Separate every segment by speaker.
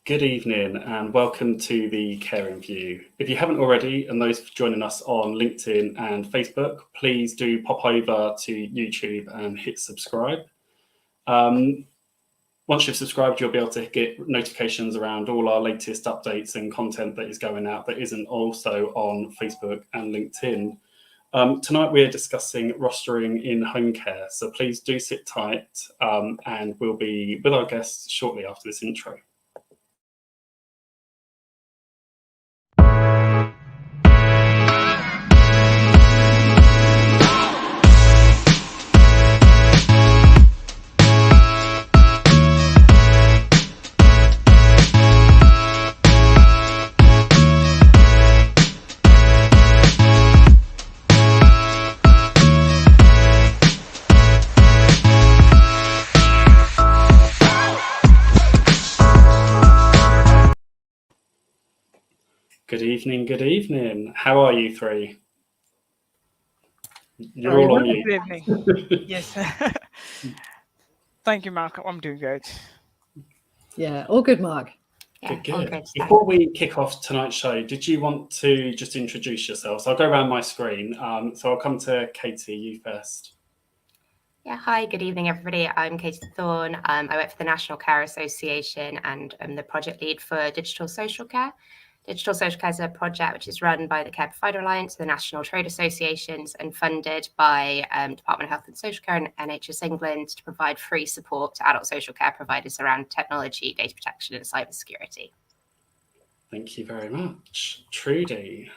Speaker 1: Good evening and welcome to the Caring View. If you haven't already, and those joining us on LinkedIn and Facebook, please do pop over to YouTube and hit subscribe. Once you've subscribed, you'll be able to get notifications around all our latest updates and content that is going out that isn't also on Facebook and LinkedIn. Tonight we're discussing rostering in home care, so please do sit tight and we'll be with our guests shortly after this intro. Good evening. How are you three? You're all on mute.
Speaker 2: Good evening. Yes. Thank you, Mark. I'm doing good.
Speaker 3: Yeah, all good, Mark.
Speaker 1: Good. Before we kick off tonight's show, did you want to just introduce yourselves? I'll go around my screen. So I'll come to Katie, you first.
Speaker 4: Yeah, hi, good evening, everybody. I'm Katie Thorne. I work for the National Care Association and I'm the project lead for Digital Social Care. Digital Social Care is a project which is run by the Care Provider Alliance, the National Trade Associations, and funded by Department of Health and Social Care and NHS England to provide free support to adult social care providers around technology, data protection, and cybersecurity.
Speaker 1: Thank you very much. Trudy.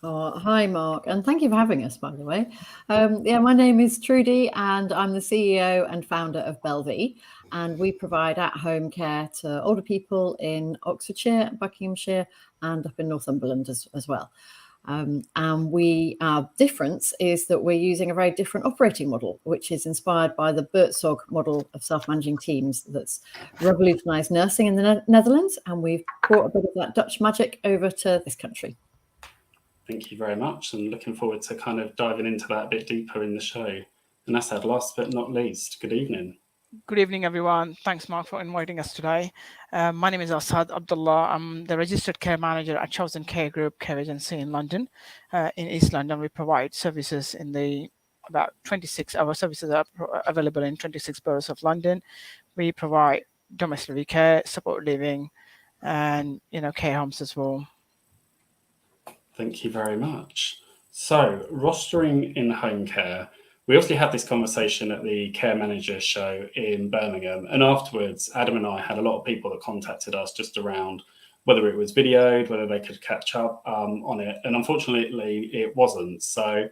Speaker 3: Hi, Mark, and thank you for having us, by the way. My name is Trudy, and I'm the CEO and founder of Belvie, and we provide at-home care to older people in Oxfordshire, Buckinghamshire, and up in Northumberland as well. Our difference is that we're using a very different operating model, which is inspired by the Buurtzorg model of self-managing teams that's revolutionized nursing in the Netherlands, and we've brought a bit of that Dutch magic over to this country.
Speaker 1: Thank you very much, and looking forward to kind of diving into that a bit deeper in the show. And that's last but not least, good evening.
Speaker 2: Good evening, everyone. Thanks, Mark, for inviting us today. My name is Asad Abdullah. I'm the registered care manager at Chosen Care Group Care Agency in London. In East London, we provide services in about 26. Our services are available in 26 boroughs of London. We provide domiciliary care, support living, and care homes as well.
Speaker 1: Thank you very much. So, rostering in home care. We obviously had this conversation at the Care Manager show in Birmingham, and afterwards, Adam and I had a lot of people that contacted us just around whether it was videoed, whether they could catch up on it, and unfortunately, it wasn't. So,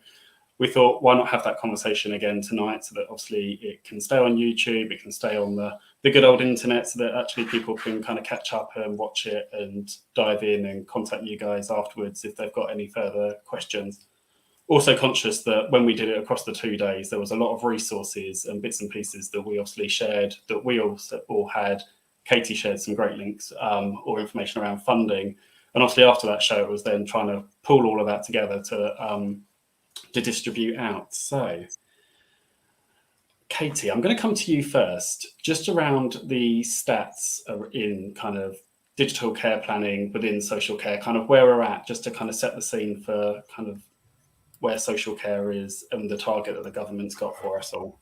Speaker 1: we thought, why not have that conversation again tonight so that obviously it can stay on YouTube, it can stay on the good old internet so that actually people can kind of catch up and watch it and dive in and contact you guys afterwards if they've got any further questions. Also conscious that when we did it across the 2 days, there was a lot of resources and bits and pieces that we obviously shared that we also all had. Katie shared some great links or information around funding. And obviously after that show, it was then trying to pull all of that together to distribute out. So, Katie, I'm going to come to you first, just around the stats in kind of digital care planning within social care, kind of where we're at, just to kind of set the scene for kind of where social care is and the target that the government's got for us all.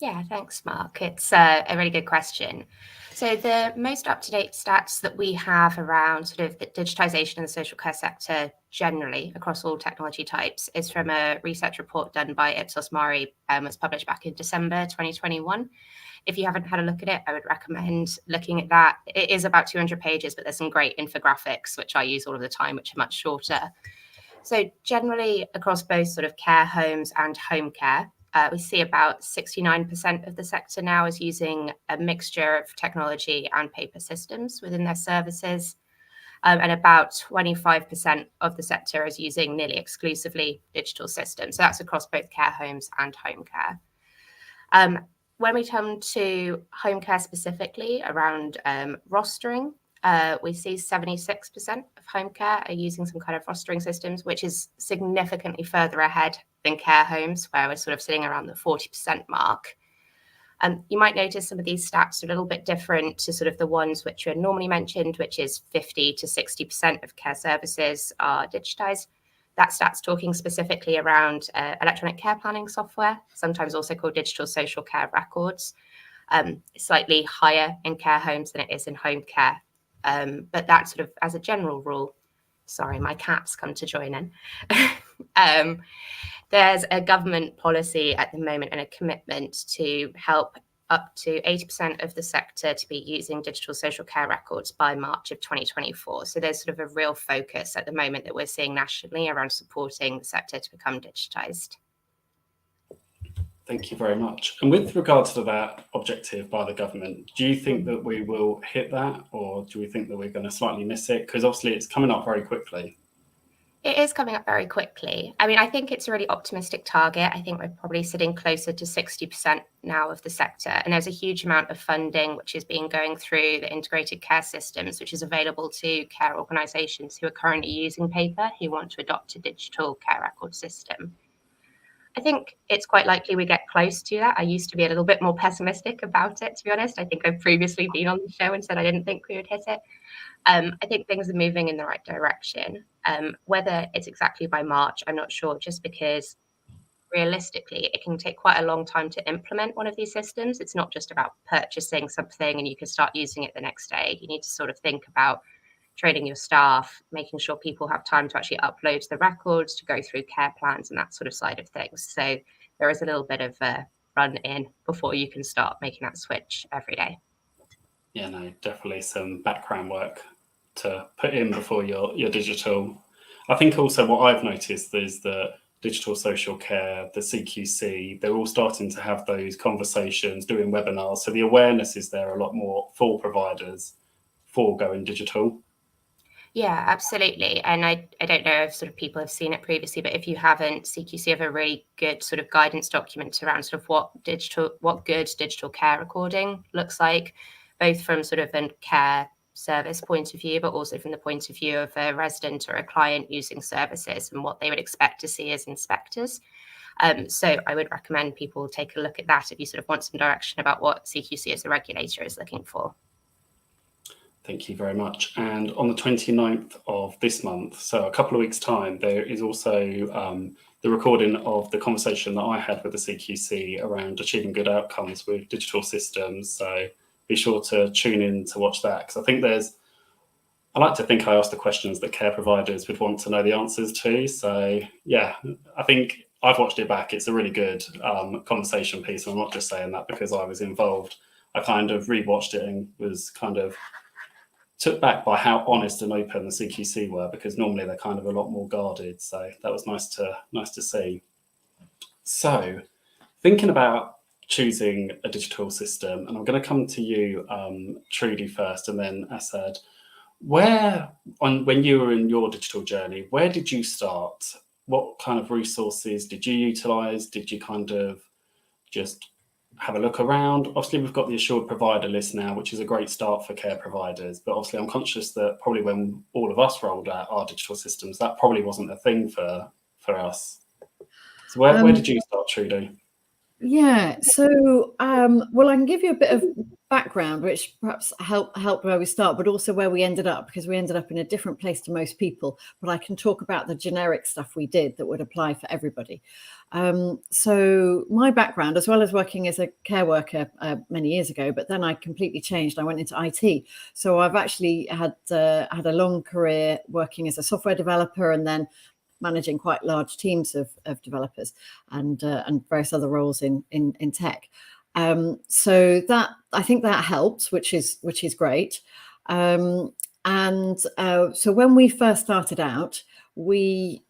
Speaker 4: Yeah, thanks, Mark. It's a really good question. So the most up-to-date stats that we have around sort of the digitization in the social care sector generally across all technology types is from a research report done by Ipsos Mari, was published back in December 2021. If you haven't had a look at it, I would recommend looking at that. It is about 200 pages, but there's some great infographics, which I use all of the time, which are much shorter. So generally across both sort of care homes and home care, we see about 69% of the sector now is using a mixture of technology and paper systems within their services. And about 25% of the sector is using nearly exclusively digital systems. So that's across both care homes and home care. When we come to home care specifically around rostering, we see 76% of home care are using some kind of rostering systems, which is significantly further ahead than care homes, where we're sort of sitting around the 40% mark. You might notice some of these stats are a little bit different to sort of the ones which are normally mentioned, which is 50 to 60% of care services are digitized. That stat's talking specifically around electronic care planning software, sometimes also called digital social care records. Slightly higher in care homes than it is in home care. But that sort of, as a general rule, sorry, my cat's come to join in. There's a government policy at the moment and a commitment to help up to 80% of the sector to be using digital social care records by March of 2024. So there's sort of a real focus at the moment that we're seeing nationally around supporting the sector to become digitised.
Speaker 1: Thank you very much. And with regards to that objective by the government, do you think that we will hit that, or do we think that we're going to slightly miss it? Because obviously it's coming up very quickly.
Speaker 4: It is coming up very quickly. I mean, I think it's a really optimistic target. I think we're probably sitting closer to 60% now of the sector. And there's a huge amount of funding which is going through the integrated care systems, which is available to care organisations who are currently using paper, who want to adopt a digital care record system. I think it's quite likely we get close to that. I used to be a little bit more pessimistic about it, to be honest. I think I've previously been on the show and said I didn't think we would hit it. I think things are moving in the right direction. Whether it's exactly by March, I'm not sure, just because realistically, it can take quite a long time to implement one of these systems. It's not just about purchasing something and you can start using it the next day. You need to sort of think about training your staff, making sure people have time to actually upload the records, to go through care plans and that sort of side of things. So there is a little bit of a run in before you can start making that switch every day.
Speaker 1: Yeah, no, definitely some background work to put in before you're digital. I think also what I've noticed is that digital social care, the CQC, they're all starting to have those conversations, doing webinars. So the awareness is there a lot more for providers for going digital.
Speaker 4: Yeah, absolutely. And I don't know if sort of people have seen it previously, but if you haven't, CQC have a really good sort of guidance document around sort of what good digital care recording looks like, both from sort of a care service point of view, but also from the point of view of a resident or a client using services and what they would expect to see as inspectors. So I would recommend people take a look at that if you sort of want some direction about what CQC as a regulator is looking for.
Speaker 1: Thank you very much. And on the 29th of this month, so a couple of weeks' time, there is also the recording of the conversation that I had with the CQC around achieving good outcomes with digital systems. So be sure to tune in to watch that, because I think I like to think I asked the questions that care providers would want to know the answers to. So yeah, I think I've watched it back. It's a really good conversation piece. I'm not just saying that because I was involved. I kind of rewatched it and was kind of took back by how honest and open the CQC were, because normally they're kind of a lot more guarded. So that was nice to see. So thinking about choosing a digital system, and I'm going to come to you, Trudy, first, and then Asad. When you were in your digital journey, where did you start? What kind of resources did you utilize? Did you kind of just have a look around? Obviously, we've got the assured provider list now, which is a great start for care providers. But obviously, I'm conscious that probably when all of us rolled out our digital systems, that probably wasn't a thing for us. So where did you start, Trudy?
Speaker 3: Yeah, so well, I can give you a bit of background, which perhaps help where we start, but also where we ended up, because we ended up in a different place to most people. But I can talk about the generic stuff we did that would apply for everybody. So my background, as well as working as a care worker many years ago, but then I completely changed. I went into IT. So I've actually had a long career working as a software developer and then managing quite large teams of developers and various other roles in tech. So that, I think that helped, which is great. So when we first started out, we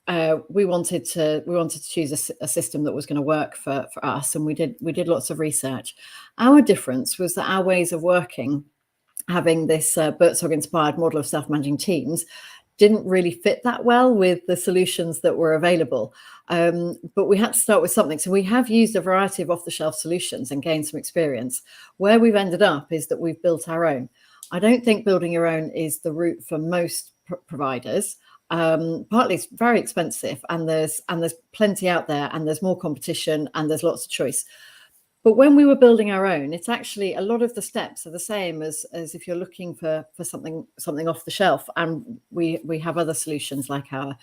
Speaker 3: wanted to choose a system that was going to work for us, and we did lots of research. Our difference was that our ways of working, having this Buurtzorg inspired model of self-managing teams, didn't really fit that well with the solutions that were available. But we had to start with something. So we have used a variety of off-the-shelf solutions and gained some experience. Where we've ended up is that we've built our own. I don't think building your own is the route for most providers. Partly it's very expensive, and there's plenty out there, and there's more competition, and there's lots of choice. But when we were building our own, it's actually a lot of the steps are the same as if you're looking for something off the shelf. And we have other solutions like our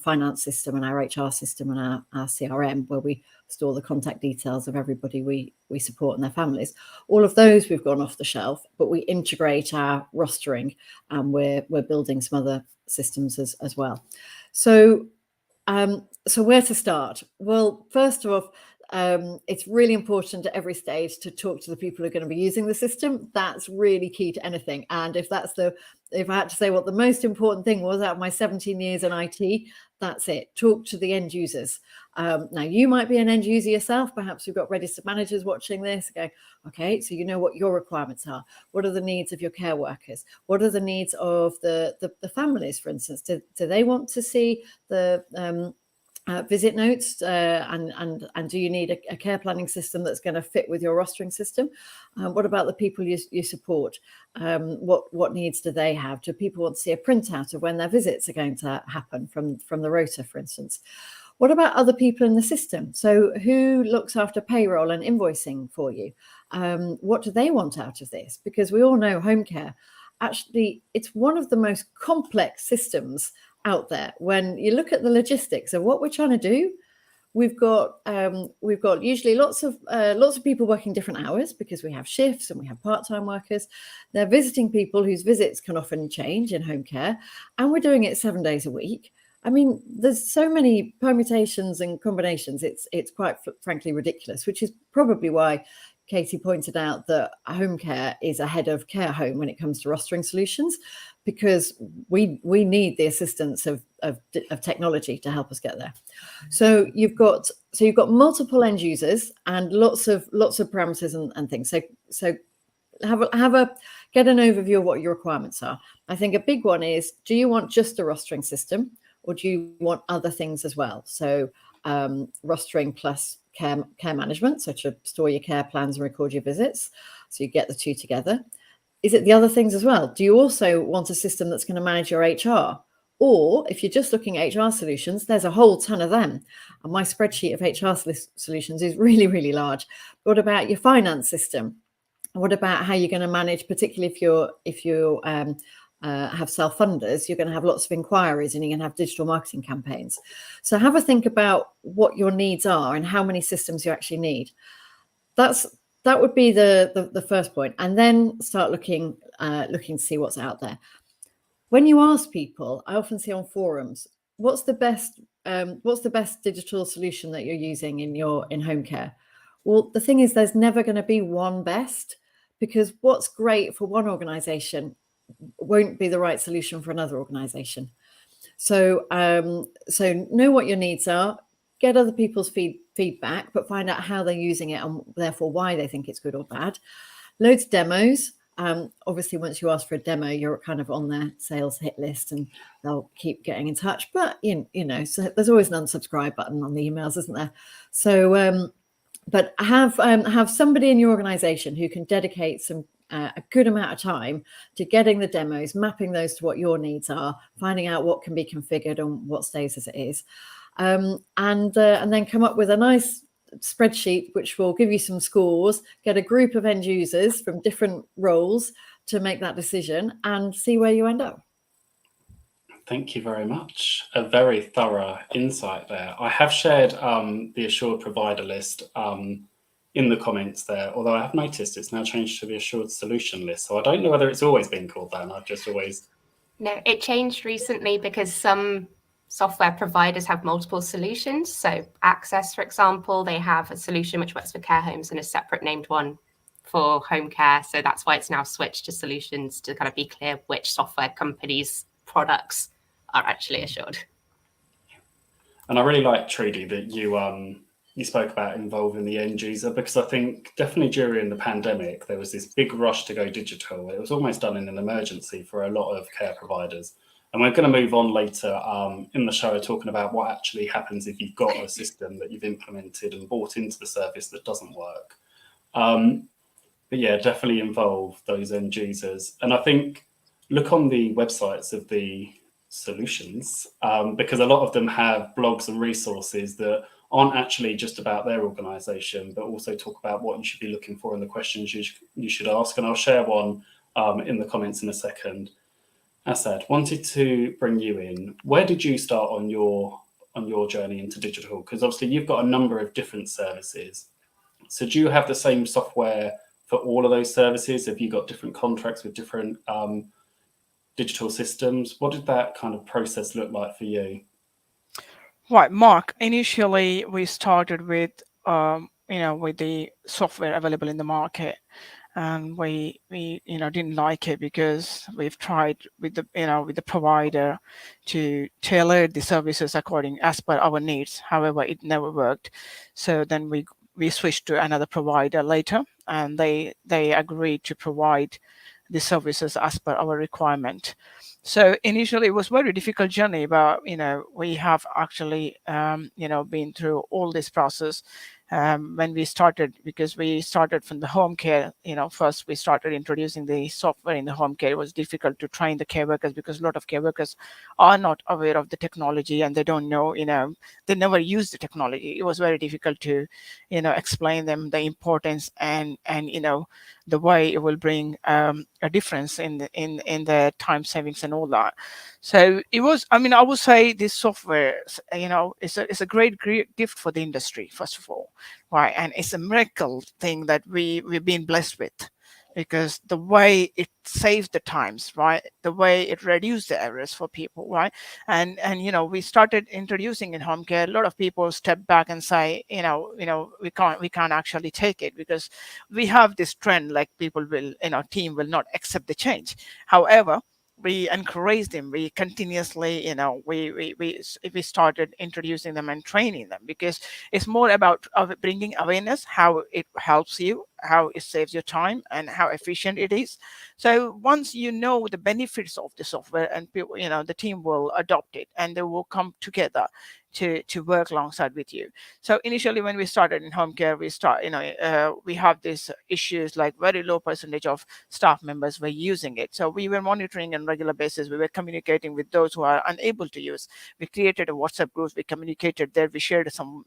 Speaker 3: finance system and our HR system and our CRM, where we store the contact details of everybody we support and their families. All of those we've gone off the shelf, but we integrate our rostering, and we're building some other systems as well. So where to start? Well, first of all, it's really important at every stage to talk to the people who are going to be using the system. That's really key to anything. And if I had to say what the most important thing was out of my 17 years in IT, that's it. Talk to the end users. Now, you might be an end user yourself. Perhaps you've got registered managers watching this going, okay, so you know what your requirements are. What are the needs of your care workers? What are the needs of the families, for instance? Do they want to see the visit notes, and do you need a care planning system that's going to fit with your rostering system? What about the people you support? What needs do they have? Do people want to see a printout of when their visits are going to happen from the rota, for instance? What about other people in the system? So who looks after payroll and invoicing for you? What do they want out of this? Because we all know home care, actually, it's one of the most complex systems out there. When you look at the logistics of what we're trying to do, we've got usually lots of people working different hours because we have shifts and we have part-time workers. They're visiting people whose visits can often change in home care, and we're doing it 7 days a week. I mean, there's so many permutations and combinations. It's quite frankly ridiculous, which is probably why Katie pointed out that home care is ahead of care home when it comes to rostering solutions, because we need the assistance of technology to help us get there. So you've got multiple end users and lots of parameters and things. So get an overview of what your requirements are. I think a big one is, do you want just a rostering system, or do you want other things as well? So rostering plus care management, so to store your care plans and record your visits, so you get the two together. Is it the other things as well? Do you also want a system that's going to manage your HR? Or if you're just looking at HR solutions, there's a whole ton of them. And my spreadsheet of HR solutions is really, really large. What about your finance system? What about how you're going to manage, particularly if you have self-funders, you're going to have lots of inquiries and you're going to have digital marketing campaigns. So have a think about what your needs are and how many systems you actually need. That would be the first point, and then start looking to see what's out there. When you ask people, I often see on forums, what's the best digital solution that you're using in home care? Well, the thing is, there's never going to be one best, because what's great for one organization won't be the right solution for another organization. So know what your needs are, get other people's feedback, but find out how they're using it and therefore why they think it's good or bad. Loads of demos. Obviously, once you ask for a demo, you're kind of on their sales hit list and they'll keep getting in touch. But, you know, so there's always an unsubscribe button on the emails, isn't there? So, but have somebody in your organization who can dedicate a good amount of time to getting the demos, mapping those to what your needs are, finding out what can be configured and what stays as it is. And then come up with a nice spreadsheet which will give you some scores, get a group of end users from different roles to make that decision and see where you end up.
Speaker 1: Thank you very much. A very thorough insight there. I have shared the assured provider list in the comments there, although I have noticed it's now changed to the assured solution list. So I don't know whether it's always been called that, and I've just always...
Speaker 4: No, it changed recently because some software providers have multiple solutions. So Access, for example, they have a solution which works for care homes and a separate named one for home care. So that's why it's now switched to solutions, to kind of be clear which software companies' products are actually assured.
Speaker 1: And I really like, Trudy, that you spoke about involving the end user, because I think definitely during the pandemic, there was this big rush to go digital. It was almost done in an emergency for a lot of care providers. And we're going to move on later in the show talking about what actually happens if you've got a system that you've implemented and bought into the service that doesn't work. But yeah, definitely involve those end users. And I think look on the websites of the solutions, because a lot of them have blogs and resources that aren't actually just about their organisation, but also talk about what you should be looking for and the questions you should ask. And I'll share one in the comments in a second. Asad, wanted to bring you in. Where did you start on your journey into digital? Because obviously you've got a number of different services. So do you have the same software for all of those services? Have you got different contracts with different digital systems? What did that kind of process look like for you?
Speaker 2: Right, Mark. Initially, we started with with the software available in the market, and we didn't like it because we've tried with the provider to tailor the services according as per our needs. However, it never worked. So then we switched to another provider later, and they agreed to provide the services as per our requirement. So initially it was very difficult journey, but we have actually been through all this process when we started, because we started from the home care. First we started introducing the software in the home care. It was difficult to train the care workers because a lot of care workers are not aware of the technology, and they don't know, they never use the technology. It was very difficult to explain them the importance and the way it will bring a difference in the time savings and all that. So it was, I would say this software, it's a great gift for the industry, first of all, right? And it's a miracle thing that we've been blessed with, because the way it saves the times, right? The way it reduced the errors for people, right? And we started introducing in home care. A lot of people step back and say, we can't actually take it, because we have this trend, like people will, team will not accept the change. However, we encourage them. We continuously, we started introducing them and training them, because it's more about bringing awareness, how it helps you, how it saves your time, and how efficient it is. So once you know the benefits of the software, and people, the team will adopt it, and they will come together to work alongside with you. So initially, when we started in home care, we have these issues, like very low percentage of staff members were using it. So we were monitoring on a regular basis. We were communicating with those who are unable to use. We created a WhatsApp group. We communicated there. We shared some,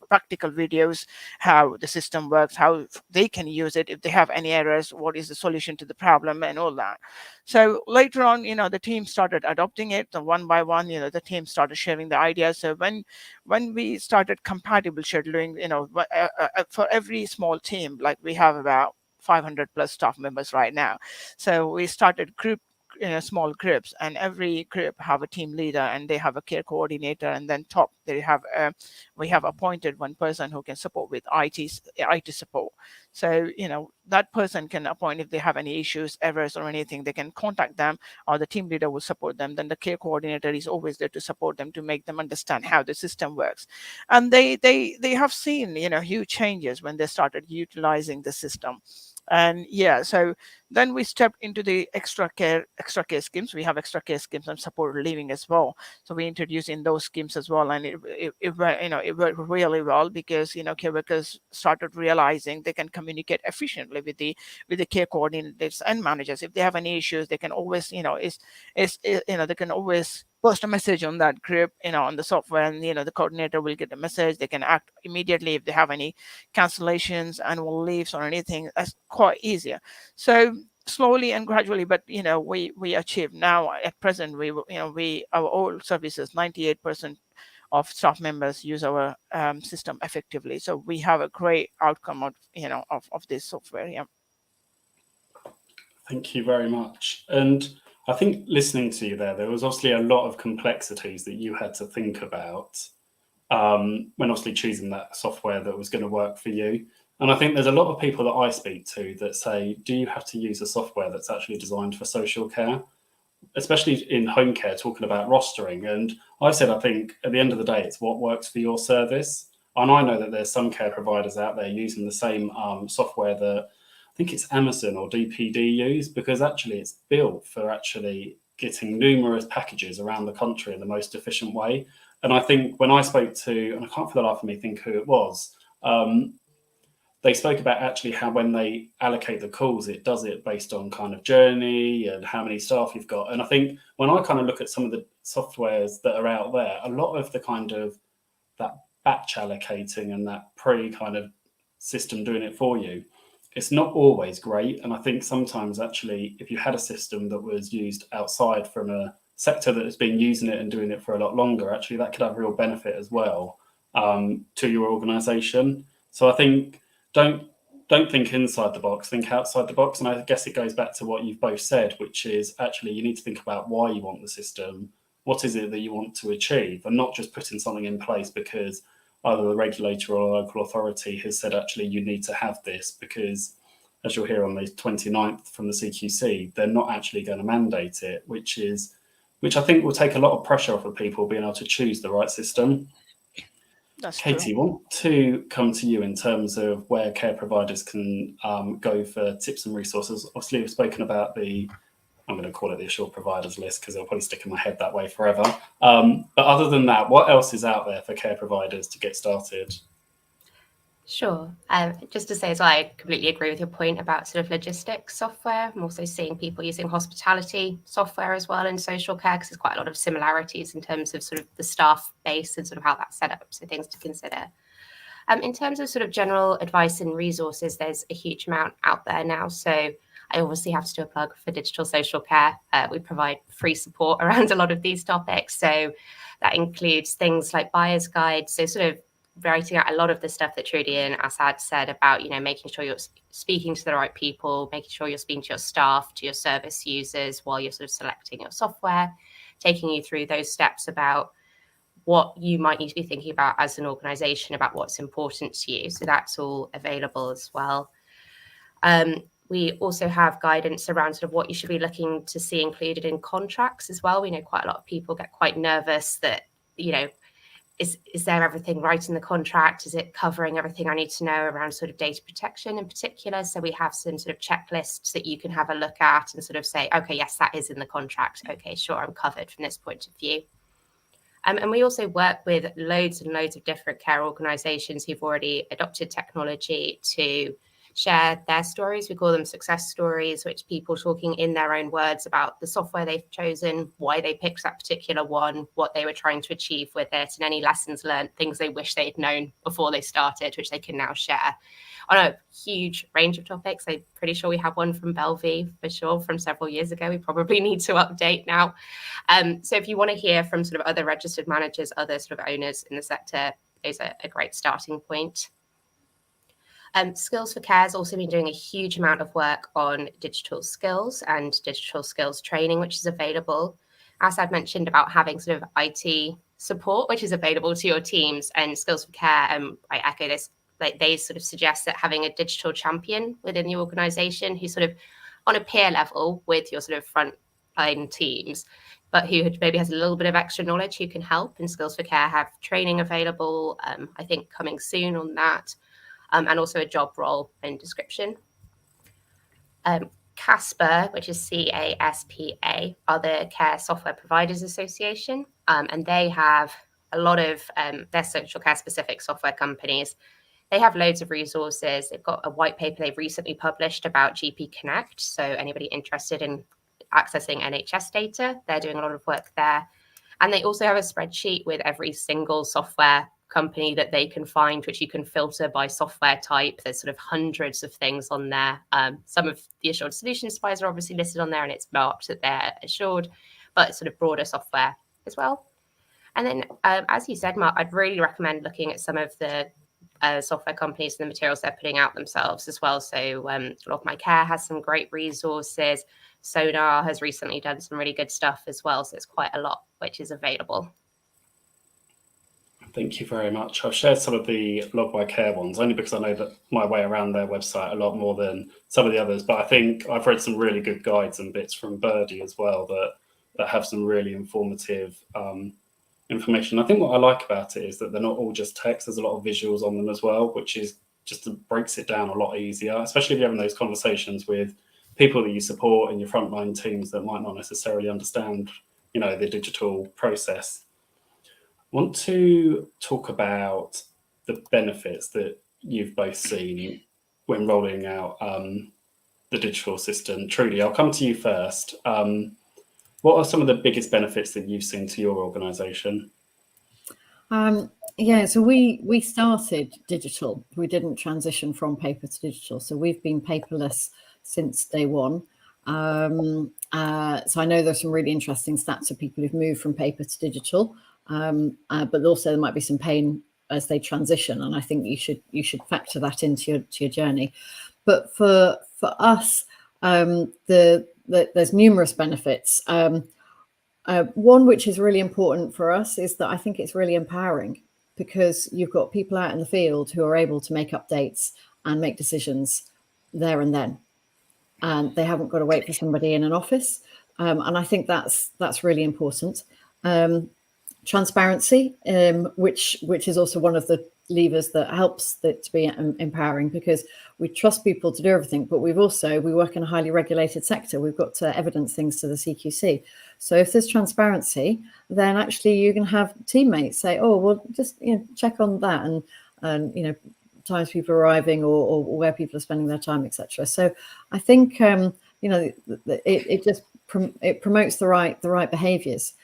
Speaker 2: practical videos, how the system works, how they can use it. If they have any errors, what is the solution to the problem, and all that. So later on, the team started adopting it. So one by one, the team started sharing the ideas. So when we started compatible scheduling, for every small team, like we have about 500 plus staff members right now. So we started small groups, and every group have a team leader, and they have a care coordinator, and then top we have appointed one person who can support with IT support. So that person can appoint, if they have any issues, errors, or anything, they can contact them, or the team leader will support them. Then the care coordinator is always there to support them, to make them understand how the system works. And they have seen huge changes when they started utilizing the system. And so then we stepped into the extra care schemes. We have extra care schemes and supported living as well. So we introduced in those schemes as well, and it worked really well, because care workers started realizing they can communicate efficiently with the care coordinators and managers. If they have any issues, they can always they can always post a message on that group, on the software, and the coordinator will get a message. They can act immediately if they have any cancellations, annual leaves, or anything. That's quite easier. So slowly and gradually, but we achieved now at present, our all services, 98% of staff members use our system effectively. So we have a great outcome of this software. Yeah.
Speaker 1: Thank you very much. And I think listening to you there was obviously a lot of complexities that you had to think about when obviously choosing that software that was going to work for you. And I think there's a lot of people that I speak to that say, do you have to use a software that's actually designed for social care? Especially in home care, talking about rostering. And I said, I think at the end of the day, it's what works for your service. And I know that there's some care providers out there using the same software that I think it's Amazon or DPD use, because actually it's built for actually getting numerous packages around the country in the most efficient way. And I think when I spoke to, and I can't for the life of me think who it was, they spoke about actually how when they allocate the calls, it does it based on kind of journey and how many staff you've got. And I think when I kind of look at some of the softwares that are out there, a lot of the kind of that batch allocating and that kind of system doing it for you, it's not always great. And I think sometimes actually, if you had a system that was used outside from a sector that has been using it and doing it for a lot longer, actually that could have real benefit as well to your organization. So I think don't think inside the box, think outside the box. And I guess it goes back to what you've both said, which is actually you need to think about why you want the system. What is it that you want to achieve? And not just putting something in place because either the regulator or the local authority has said, actually, you need to have this, because as you'll hear on the 29th from the CQC, they're not actually going to mandate it, which I think will take a lot of pressure off of people being able to choose the right system.
Speaker 2: That's
Speaker 1: Katie,
Speaker 2: true.
Speaker 1: want to come to you in terms of where care providers can go for tips and resources. Obviously, we've spoken about I'm going to call it the assured providers list because it'll probably stick in my head that way forever. But other than that, what else is out there for care providers to get started?
Speaker 4: Sure. Just to say as well, I completely agree with your point about sort of logistics software. I'm also seeing people using hospitality software as well in social care, because there's quite a lot of similarities in terms of sort of the staff base and sort of how that's set up. So things to consider. In terms of sort of general advice and resources, there's a huge amount out there now. So I obviously have to do a plug for digital social care. We provide free support around a lot of these topics. So that includes things like buyer's guides. So sort of writing out a lot of the stuff that Trudy and Asad said about, making sure you're speaking to the right people, making sure you're speaking to your staff, to your service users while you're sort of selecting your software, taking you through those steps about what you might need to be thinking about as an organization, about what's important to you. So that's all available as well. We also have guidance around sort of what you should be looking to see included in contracts as well. We know quite a lot of people get quite nervous that, is there everything right in the contract? Is it covering everything I need to know around sort of data protection in particular? So we have some sort of checklists that you can have a look at and sort of say, okay, yes, that is in the contract. Okay, sure, I'm covered from this point of view. And we also work with loads and loads of different care organizations who've already adopted technology to share their stories. We call them success stories, which people talking in their own words about the software they've chosen, why they picked that particular one, what they were trying to achieve with it, and any lessons learned, things they wish they'd known before they started, which they can now share on a huge range of topics. I'm pretty sure we have one from Belvie for sure from several years ago. We probably need to update now. So if you want to hear from sort of other registered managers, other sort of owners in the sector, those are a great starting point. Skills for Care has also been doing a huge amount of work on digital skills and digital skills training, which is available. As I've mentioned about having sort of IT support, which is available to your teams, and Skills for Care, I echo this, like they sort of suggest that having a digital champion within the organization who's sort of on a peer level with your sort of frontline teams, but who maybe has a little bit of extra knowledge who can help. And Skills for Care have training available, I think coming soon on that. And also a job role and description. CASPA, which is CASPA, are the Care Software Providers Association, and they have a lot of their social care specific software companies. They have loads of resources. They've got a white paper they've recently published about GP Connect. So anybody interested in accessing NHS data, they're doing a lot of work there. And they also have a spreadsheet with every single software company that they can find, which you can filter by software type. There's sort of hundreds of things on there. Some of the assured solution suppliers are obviously listed on there and it's marked that they're assured, but sort of broader software as well. And then, as you said, Mark, I'd really recommend looking at some of the software companies and the materials they're putting out themselves as well. So Log My Care has some great resources. Sonar has recently done some really good stuff as well. So it's quite a lot which is available.
Speaker 1: Thank you very much. I've shared some of the Log My Care ones only because I know that my way around their website a lot more than some of the others. But I think I've read some really good guides and bits from Birdie as well that have some really informative information. I think what I like about it is that they're not all just text. There's a lot of visuals on them as well, which is just breaks it down a lot easier, especially if you're having those conversations with people that you support in your frontline teams that might not necessarily understand, the digital process. I want to talk about the benefits that you've both seen when rolling out the digital system. Trudy, I'll come to you first. What are some of the biggest benefits that you've seen to your organisation?
Speaker 3: Yeah, so we started digital. We didn't transition from paper to digital. So we've been paperless since day one. So I know there's some really interesting stats of people who've moved from paper to digital, but also there might be some pain as they transition. And I think you should factor that into your journey. But for us, there's numerous benefits. One which is really important for us is that I think it's really empowering, because you've got people out in the field who are able to make updates and make decisions there and then, and they haven't got to wait for somebody in an office. And I think that's really important. Transparency, which is also one of the levers that helps it to be empowering, because we trust people to do everything, but we work in a highly regulated sector. We've got to evidence things to the CQC. So if there's transparency, then actually you can have teammates say, oh, well, just check on that, and times people are arriving, or where people are spending their time, etc. So I think it promotes the right behaviours.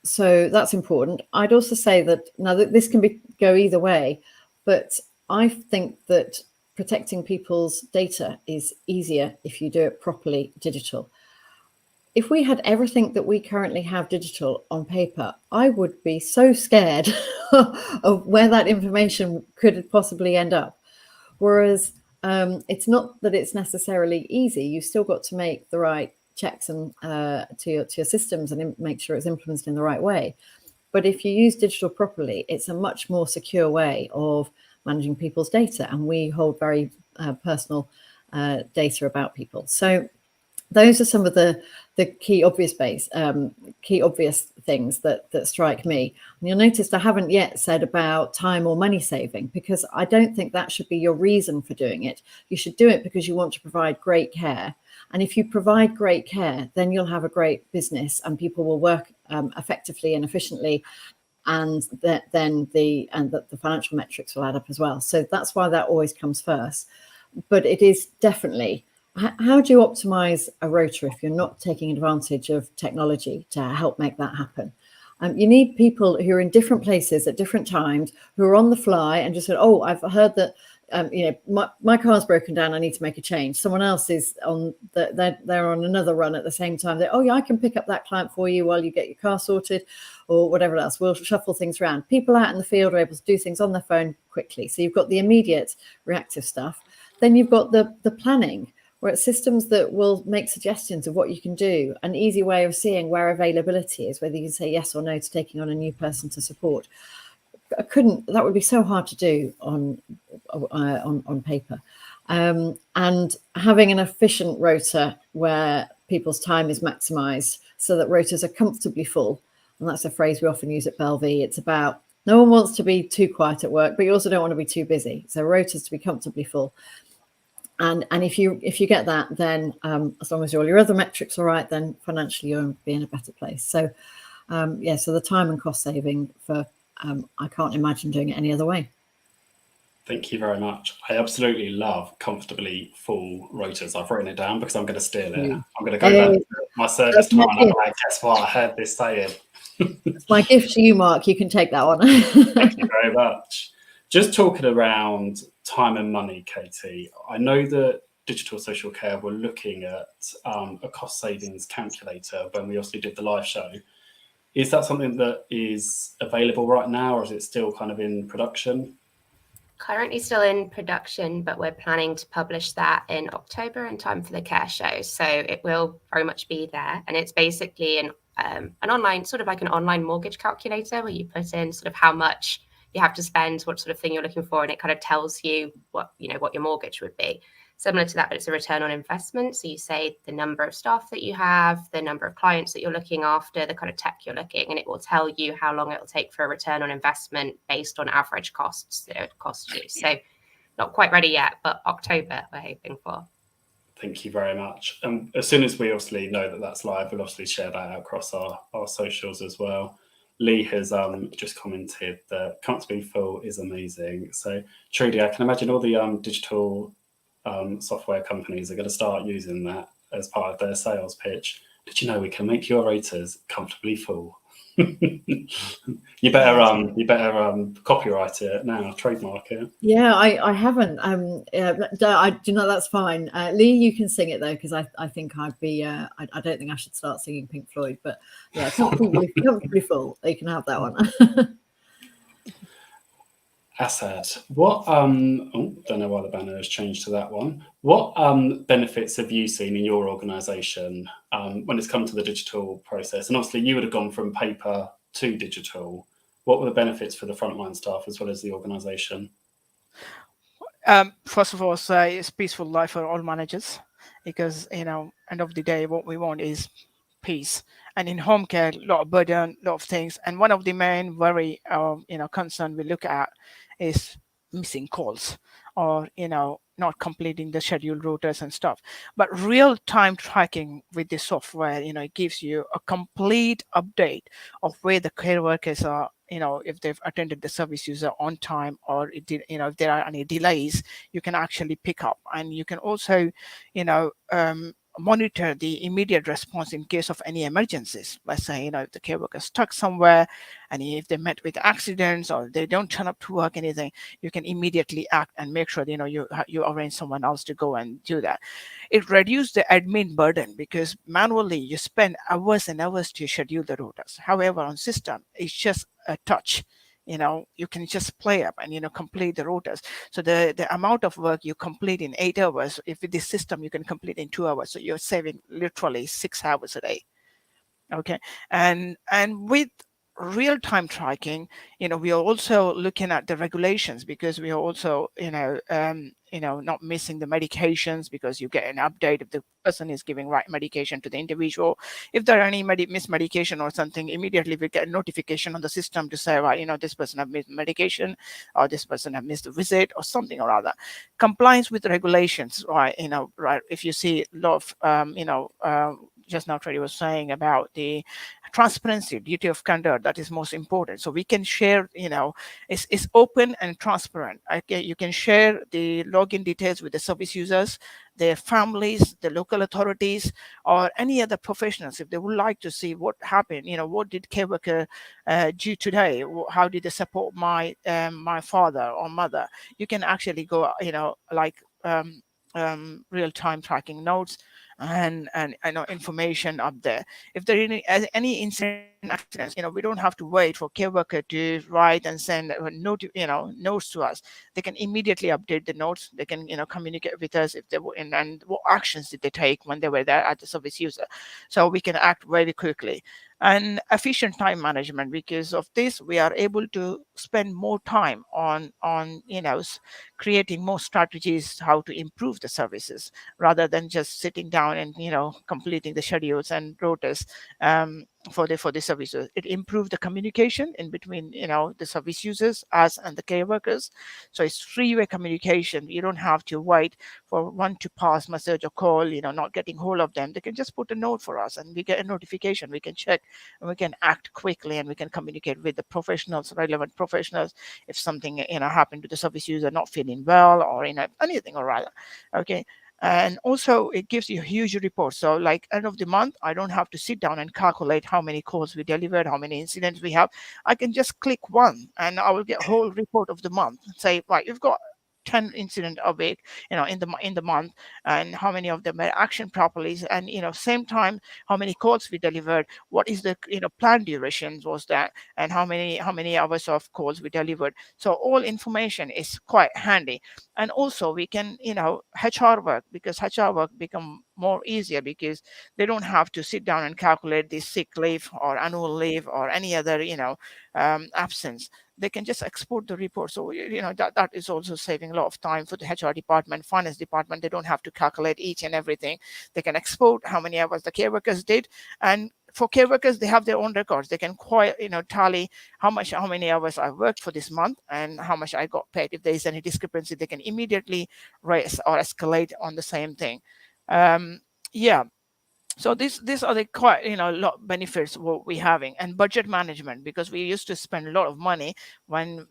Speaker 3: So that's important. I'd also say that now that this can go either way, but I think that protecting people's data is easier if you do it properly digital. If we had everything that we currently have digital on paper, I would be so scared of where that information could possibly end up. Whereas it's not that it's necessarily easy. You've still got to make the right checks and to your systems and make sure it's implemented in the right way. But if you use digital properly, it's a much more secure way of managing people's data, and we hold very personal data about people. So those are some of the key obvious things that strike me. And you'll notice I haven't yet said about time or money saving, because I don't think that should be your reason for doing it. You should do it because you want to provide great care. And if you provide great care, then you'll have a great business, and people will work effectively and efficiently, and then the financial metrics will add up as well. So that's why that always comes first. But it is definitely, how do you optimize a rota if you're not taking advantage of technology to help make that happen? You need people who are in different places at different times, who are on the fly and just said, oh, I've heard that my car's broken down, I need to make a change. Someone else is on they're on another run at the same time. Oh yeah, I can pick up that client for you while you get your car sorted, or whatever else. We'll shuffle things around. People out in the field are able to do things on their phone quickly. So you've got the immediate reactive stuff. Then you've got the planning, where it's systems that will make suggestions of what you can do, an easy way of seeing where availability is, whether you can say yes or no to taking on a new person to support. That would be so hard to do on paper. And having an efficient rota where people's time is maximised, so that rotas are comfortably full. And that's a phrase we often use at Belvie. It's about, no one wants to be too quiet at work, but you also don't want to be too busy. So rotas to be comfortably full. And if you get that, then as long as all your other metrics are right, then financially you'll be in a better place. So so the time and cost saving for I can't imagine doing it any other way.
Speaker 1: Thank you very much. I absolutely love comfortably full rotas. I've written it down because I'm going to steal it. I'm going to go back to my service tomorrow and I'm like, guess what? I heard this saying.
Speaker 3: It's my gift to you, Mark. You can take that one.
Speaker 1: Thank you very much. Just talking around time and money, Katie, I know that Digital Social Care were looking at a cost savings calculator when we also did the live show. Is that something that is available right now, or is it still kind of in production?
Speaker 4: Currently still in production, but we're planning to publish that in October in time for the Care Show. So it will very much be there. And it's basically an online, sort of like an online mortgage calculator, where you put in sort of how much you have to spend, what sort of thing you're looking for, and it kind of tells you what your mortgage would be. Similar to that, but it's a return on investment. So you say the number of staff that you have, the number of clients that you're looking after, the kind of tech you're looking, and it will tell you how long it will take for a return on investment based on average costs that it would cost you. So not quite ready yet, but October we're hoping for.
Speaker 1: Thank you very much. As soon as we obviously know that that's live, we'll obviously share that out across our socials as well. Lee has just commented that comfortably full is amazing. So Trudy, I can imagine all the digital software companies are going to start using that as part of their sales pitch. Did you know we can make your rotas comfortably full? You better copyright it now, trademark it.
Speaker 3: Yeah, I haven't. That's fine. Lee, you can sing it though, because I think I'd be. I don't think I should start singing Pink Floyd, but yeah, comfortably full. You can have that one.
Speaker 1: Assad, what don't know why the banner has changed to that one. What benefits have you seen in your organisation when it's come to the digital process? And obviously you would have gone from paper to digital. What were the benefits for the frontline staff as well as the organisation?
Speaker 2: First of all, say it's peaceful life for all managers, because end of the day, what we want is peace. And in home care, a lot of burden, a lot of things. And one of the main very concern we look at is missing calls, or not completing the scheduled routers and stuff. But real time tracking with the software, it gives you a complete update of where the care workers are, if they've attended the service user on time, or if there are any delays, you can actually pick up. And you can also monitor the immediate response in case of any emergencies. Let's say, if the care worker is stuck somewhere, and if they met with accidents or they don't turn up to work, anything, you can immediately act and make sure you arrange someone else to go and do that. It reduces the admin burden, because manually you spend hours and hours to schedule the routers. However, on system, it's just a touch. You can just play up and complete the routers. So the amount of work you complete in 8 hours, if with this system you can complete in 2 hours, so you're saving literally 6 hours a day. Okay, and with real-time tracking, we are also looking at the regulations, because we are also not missing the medications, because you get an update if the person is giving right medication to the individual. If there are any mismedication or something, immediately we get a notification on the system to say, right, this person have missed medication, or this person have missed a visit, or something or other. Compliance with regulations, right? If you see a lot of just now Trady was saying about the transparency, duty of conduct, that is most important. So we can share, it's open and transparent. Okay, you can share the login details with the service users, their families, the local authorities, or any other professionals if they would like to see what happened. What did care worker do today? How did they support my father or mother? You can actually go, real-time tracking notes and information up there. If there are any incident accidents, we don't have to wait for care worker to write and send a note, notes to us. They can immediately update the notes. They can communicate with us if they were in, and what actions did they take when they were there at the service user, so we can act very quickly. And efficient time management, because of this we are able to spend more time on creating more strategies how to improve the services, rather than just sitting down and completing the schedules and rotas for the services. It improved the communication in between the service users, us and the care workers. So it's three-way communication. You don't have to wait for one to pass message or call, not getting hold of them. They can just put a note for us and we get a notification. We can check and we can act quickly, and we can communicate with the professionals, relevant professionals, if something happened to the service user not feeling well, or anything or rather. Okay. And also it gives you a huge report. So like end of the month, I don't have to sit down and calculate how many calls we delivered, how many incidents we have. I can just click one and I will get a whole report of the month. Say, right, you've got 10 incidents a week, in the month, and how many of them were actioned properly, and same time how many calls we delivered, what is the planned duration was that, and how many hours of calls we delivered. So all information is quite handy. And also we can HR work, because HR work become more easier, because they don't have to sit down and calculate the sick leave or annual leave or any other absence. They can just export the report. So that is also saving a lot of time for the HR department, finance department. They don't have to calculate each and everything. They can export how many hours the care workers did, and for care workers, they have their own records. They can quite tally how many hours I worked for this month and how much I got paid. If there is any discrepancy, they can immediately raise or escalate on the same thing. Yeah. So these are the quite, lot benefits what we're having. And budget management, because we used to spend a lot of money when,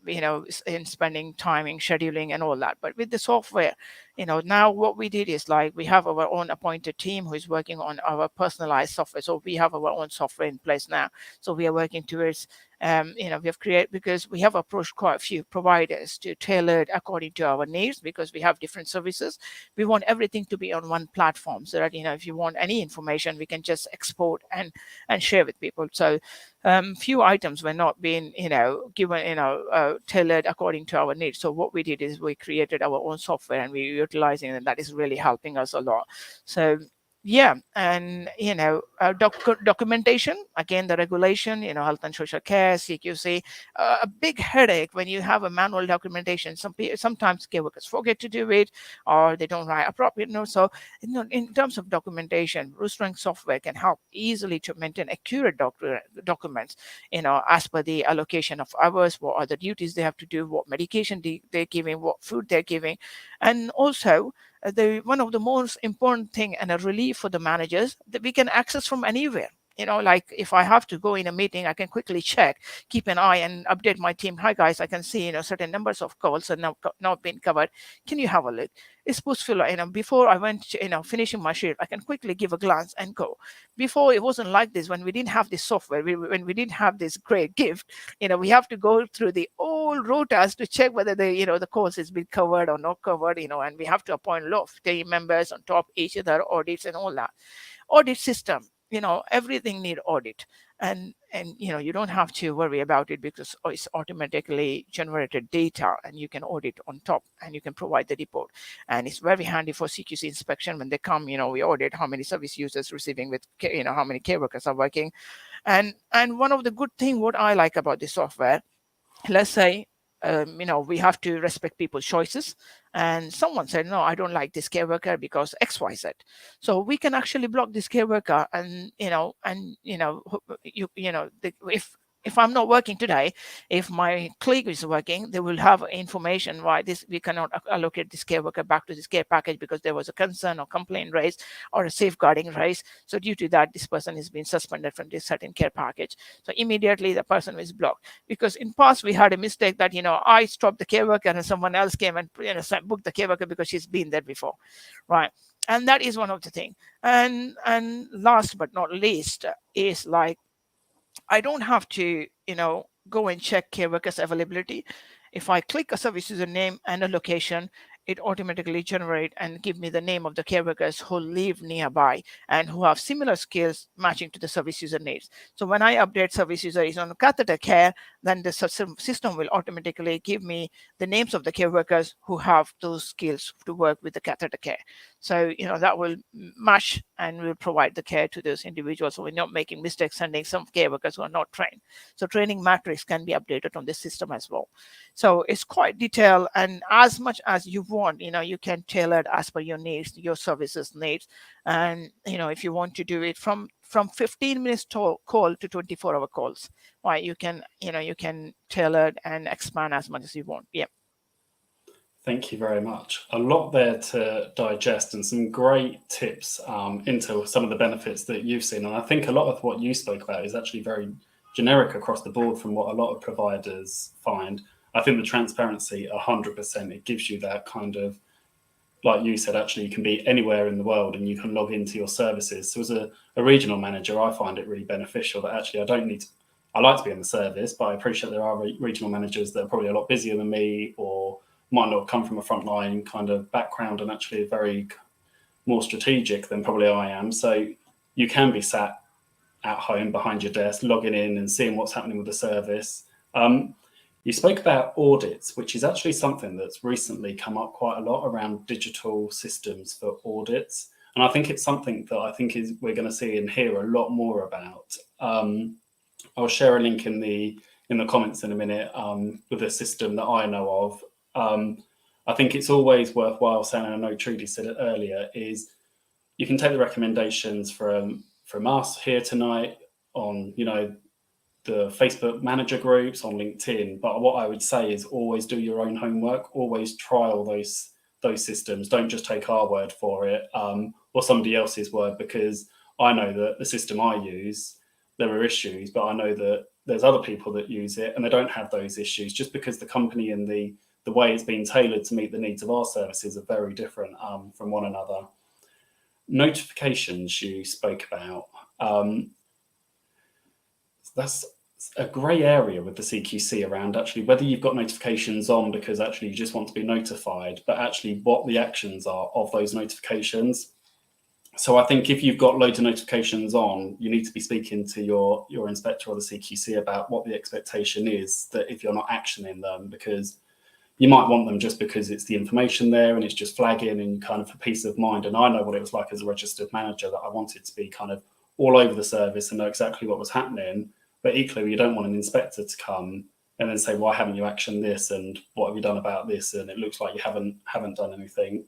Speaker 2: in spending timing, scheduling and all that. But with the software, now what we did is like we have our own appointed team who is working on our personalized software. So we have our own software in place now. So we are working towards, we have created, because we have approached quite a few providers to tailor it according to our needs, because we have different services. We want everything to be on one platform, so that, if you want any information, we can just export and share with people. So few items were not being, given, tailored according to our needs. So what we did is we created our own software and we're utilizing it, and that is really helping us a lot. So yeah, and documentation, again, the regulation, health and social care, CQC, a big headache when you have a manual documentation. Sometimes care workers forget to do it, or they don't write appropriate notes. So in terms of documentation, rostering software can help easily to maintain accurate documents, as per the allocation of hours, what are the duties they have to do, what medication they're giving, what food they're giving. And also, one of the most important thing and a relief for the managers, that we can access from anywhere. Like if I have to go in a meeting, I can quickly check, keep an eye and update my team. Hi guys, I can see, certain numbers of calls are now been covered. Can you have a look? It's supposed before I went to, finishing my shift, I can quickly give a glance and go. Before, it wasn't like this. When we didn't have this software, when we didn't have this great gift, we have to go through the old rotas to check whether the course has been covered or not covered, and we have to appoint a lot of team members on top each other, audits and all that. Audit system, everything need audit, and you don't have to worry about it, because it's automatically generated data and you can audit on top and you can provide the report. And it's very handy for CQC inspection when they come. We audit how many service users receiving with how many care workers are working. And one of the good thing what I like about this software, let's say, we have to respect people's choices, and someone said, no, I don't like this care worker because XYZ. So we can actually block this care worker, and if I'm not working today, if my colleague is working, they will have information why we cannot allocate this care worker back to this care package, because there was a concern or complaint raised or a safeguarding raised. So due to that, this person is being suspended from this certain care package. So immediately the person is blocked. Because in past we had a mistake that I stopped the care worker and someone else came and booked the care worker because she's been there before, right? And that is one of the things. And last but not least is like, I don't have to, go and check care workers availability. If I click a service user name and a location, it automatically generate and give me the name of the care workers who live nearby and who have similar skills matching to the service user needs. So when I update service user is on catheter care, then the system will automatically give me the names of the care workers who have those skills to work with the catheter care. So, that will match and will provide the care to those individuals. So we're not making mistakes sending some care workers who are not trained. So training matrix can be updated on this system as well. So it's quite detailed, and as much as you want, you can tailor it as per your needs, your services needs. And, if you want to do it from 15 minutes call to 24-hour calls, right, you can tailor it and expand as much as you want. Yeah.
Speaker 1: Thank you very much. A lot there to digest, and some great tips into some of the benefits that you've seen. And I think a lot of what you spoke about is actually very generic across the board from what a lot of providers find. I think the transparency, 100%, it gives you that kind of, like you said, actually you can be anywhere in the world and you can log into your services. So as a regional manager, I find it really beneficial that actually I like to be in the service, but I appreciate there are regional managers that are probably a lot busier than me, or might not come from a frontline kind of background and actually very more strategic than probably I am. So you can be sat at home behind your desk, logging in and seeing what's happening with the service. You spoke about audits, which is actually something that's recently come up quite a lot around digital systems for audits. And I think it's something that we're going to see and hear a lot more about. I'll share a link in the comments in a minute with a system that I know of. I think it's always worthwhile saying, and I know Trudy said it earlier, is you can take the recommendations from us here tonight on, the Facebook manager groups, on LinkedIn. But what I would say is always do your own homework, always trial those systems. Don't just take our word for it or somebody else's word, because I know that the system I use, there are issues, but I know that there's other people that use it and they don't have those issues, just because the company and the way it's been tailored to meet the needs of our services are very different from one another. Notifications you spoke about. That's a grey area with the CQC around actually whether you've got notifications on because actually you just want to be notified, but actually what the actions are of those notifications. So I think if you've got loads of notifications on, you need to be speaking to your inspector or the CQC about what the expectation is, that if you're not actioning them, because you might want them just because it's the information there and it's just flagging and kind of for peace of mind. And I know what it was like as a registered manager, that I wanted to be kind of all over the service and know exactly what was happening. But equally, you don't want an inspector to come and then say, why haven't you actioned this? And what have you done about this? And it looks like you haven't done anything.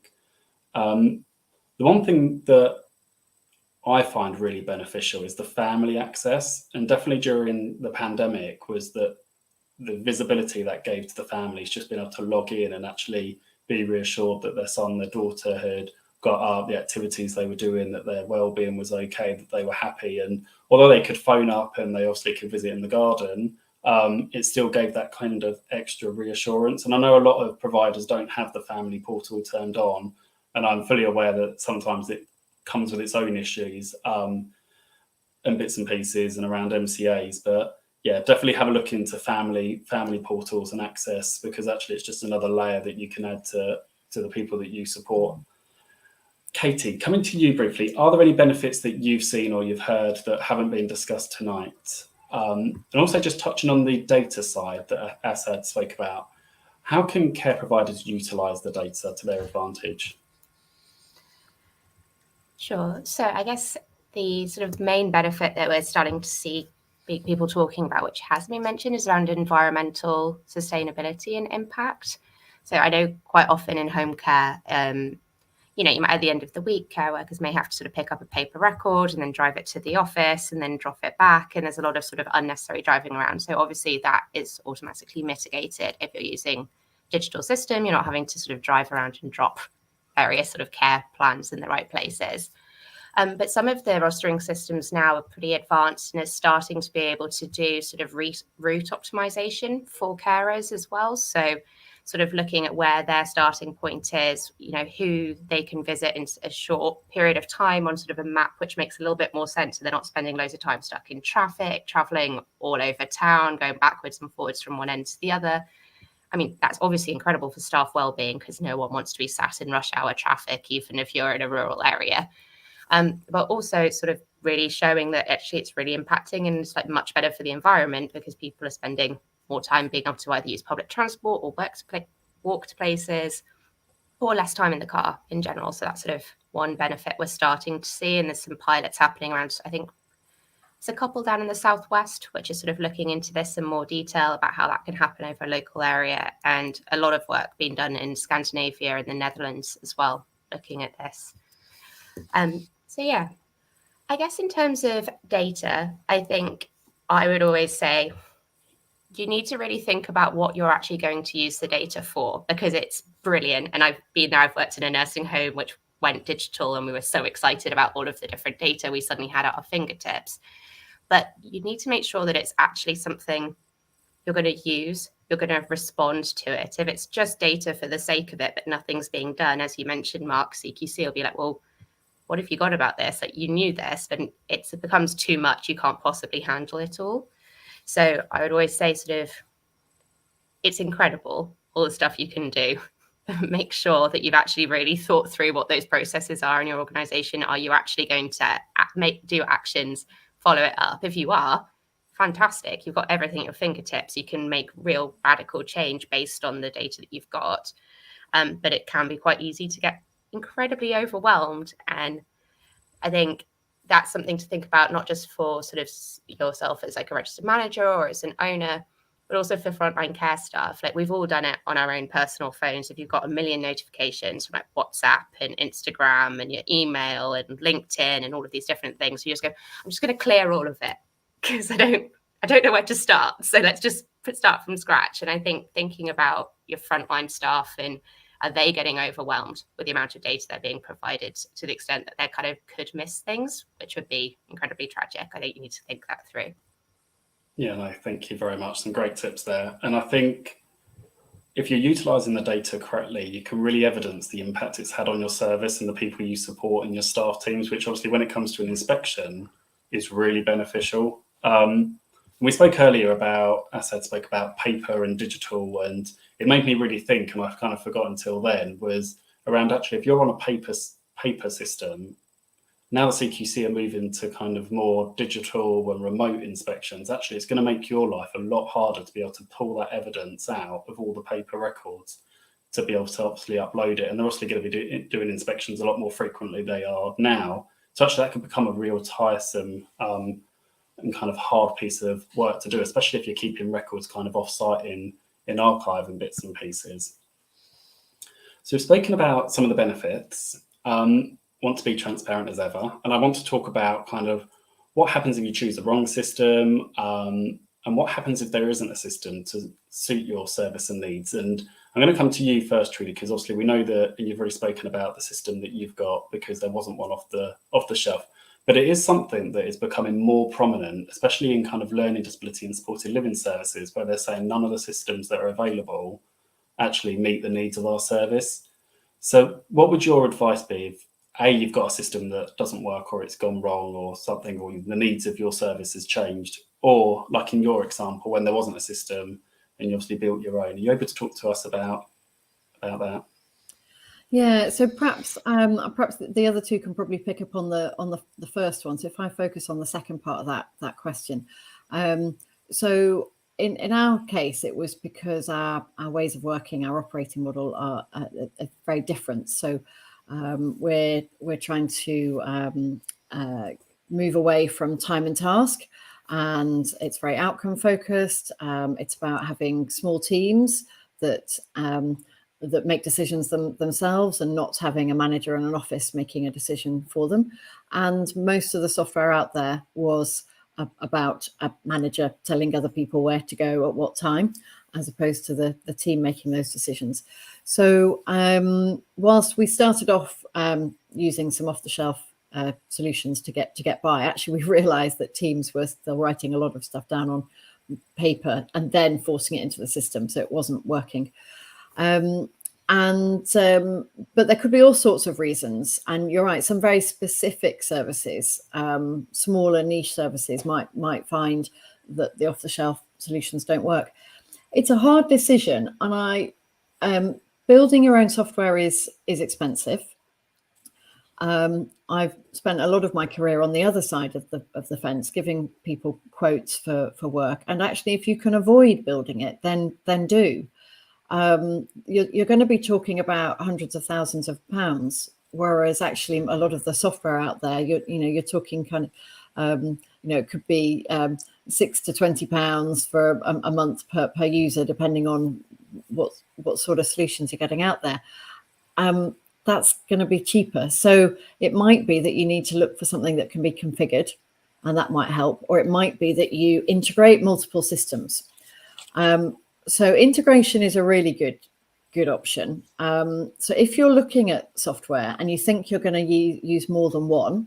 Speaker 1: The one thing that I find really beneficial is the family access. And definitely during the pandemic was that the visibility that gave to the families, just being able to log in and actually be reassured that their son, their daughter had got up, the activities they were doing, that their well-being was okay, that they were happy. And although they could phone up and they obviously could visit in the garden, it still gave that kind of extra reassurance. And I know a lot of providers don't have the family portal turned on, and I'm fully aware that sometimes it comes with its own issues and bits and pieces and around MCAs, but yeah, definitely have a look into family portals and access, because actually it's just another layer that you can add to the people that you support. Katie, coming to you briefly, are there any benefits that you've seen or you've heard that haven't been discussed tonight? And also just touching on the data side that Asad spoke about, how can care providers utilise the data to their advantage?
Speaker 4: Sure. So I guess the sort of main benefit that we're starting to see people talking about, which has been mentioned, is around environmental sustainability and impact. So I know quite often in home care, you might at the end of the week, care workers may have to sort of pick up a paper record and then drive it to the office and then drop it back. And there's a lot of sort of unnecessary driving around. So obviously that is automatically mitigated if you're using digital system. You're not having to sort of drive around and drop various sort of care plans in the right places. But some of the rostering systems now are pretty advanced and are starting to be able to do sort of route optimization for carers as well. So sort of looking at where their starting point is, who they can visit in a short period of time on sort of a map, which makes a little bit more sense. So they're not spending loads of time stuck in traffic, traveling all over town, going backwards and forwards from one end to the other. I mean, that's obviously incredible for staff well-being, because no one wants to be sat in rush hour traffic, even if you're in a rural area. But also sort of really showing that actually it's really impacting and it's like much better for the environment, because people are spending more time being able to either use public transport or walk to places, or less time in the car in general. So that's sort of one benefit we're starting to see. And there's some pilots happening around, I think it's a couple down in the southwest, which is sort of looking into this in more detail about how that can happen over a local area. And a lot of work being done in Scandinavia and the Netherlands as well, looking at this. So yeah, I guess in terms of data, I think I would always say you need to really think about what you're actually going to use the data for, because it's brilliant. And I've been there, I've worked in a nursing home which went digital, and we were so excited about all of the different data we suddenly had at our fingertips. But you need to make sure that it's actually something you're going to use, you're going to respond to it. If it's just data for the sake of it, but nothing's being done, as you mentioned, Mark, CQC will be like, well, what have you got about this? Like, you knew this, but it becomes too much. You can't possibly handle it all. So I would always say sort of, it's incredible, all the stuff you can do. Make sure that you've actually really thought through what those processes are in your organization. Are you actually going to do actions, follow it up? If you are, fantastic. You've got everything at your fingertips. You can make real radical change based on the data that you've got. But it can be quite easy to get incredibly overwhelmed. And I think that's something to think about, not just for sort of yourself as like a registered manager or as an owner, but also for frontline care staff. Like, we've all done it on our own personal phones. If you've got a million notifications from like WhatsApp and Instagram and your email and LinkedIn and all of these different things, you just go, I'm just going to clear all of it because I don't know where to start. So let's just start from scratch. And I think thinking about your frontline staff and are they getting overwhelmed with the amount of data they're being provided to the extent that they kind of could miss things, which would be incredibly tragic? I think you need to think that through.
Speaker 1: Yeah, no, thank you very much. Some great tips there. And I think if you're utilizing the data correctly, you can really evidence the impact it's had on your service and the people you support and your staff teams, which obviously when it comes to an inspection is really beneficial. We spoke earlier about, as I spoke about paper and digital, and it made me really think, and I've kind of forgotten until then, was around actually if you're on a paper system, now the CQC are moving to kind of more digital and remote inspections. Actually, it's going to make your life a lot harder to be able to pull that evidence out of all the paper records to be able to obviously upload it. And they're obviously going to be doing inspections a lot more frequently than they are now. So actually that could become a real tiresome and kind of hard piece of work to do, especially if you're keeping records kind of off-site in archive and bits and pieces. So we've spoken about some of the benefits. Want to be transparent as ever, and I want to talk about kind of what happens if you choose the wrong system, and what happens if there isn't a system to suit your service and needs. And I'm going to come to you first, Trudy, because obviously we know that, and you've already spoken about the system that you've got because there wasn't one off the shelf. But it is something that is becoming more prominent, especially in kind of learning disability and supported living services, where they're saying none of the systems that are available actually meet the needs of our service. So what would your advice be if you've got a system that doesn't work, or it's gone wrong, or something, or the needs of your service has changed, or like in your example, when there wasn't a system and you obviously built your own? Are you able to talk to us about that?
Speaker 3: Yeah, so perhaps the other two can probably pick up on the first one. So if I focus on the second part of that question, so in our case, it was because our ways of working, our operating model are very different. So we're trying to move away from time and task, and it's very outcome focused. It's about having small teams that make decisions themselves, and not having a manager in an office making a decision for them. And most of the software out there was about a manager telling other people where to go at what time, as opposed to the team making those decisions. So whilst we started off using some off-the-shelf solutions to get by, actually we realized that teams were still writing a lot of stuff down on paper and then forcing it into the system, so it wasn't working. But there could be all sorts of reasons, and you're right, some very specific services, smaller niche services might find that the off-the-shelf solutions don't work. It's a hard decision, and building your own software is expensive. I've spent a lot of my career on the other side of the fence, giving people quotes for work, and actually if you can avoid building it, then do. You're going to be talking about hundreds of thousands of pounds, whereas actually a lot of the software out there, you're talking kind of it could be £6 to £20 for a month per user, depending on what sort of solutions you're getting out there. That's going to be cheaper. So it might be that you need to look for something that can be configured, and that might help, or it might be that you integrate multiple systems. So integration is a really good option. So if you're looking at software and you think you're going to use more than one,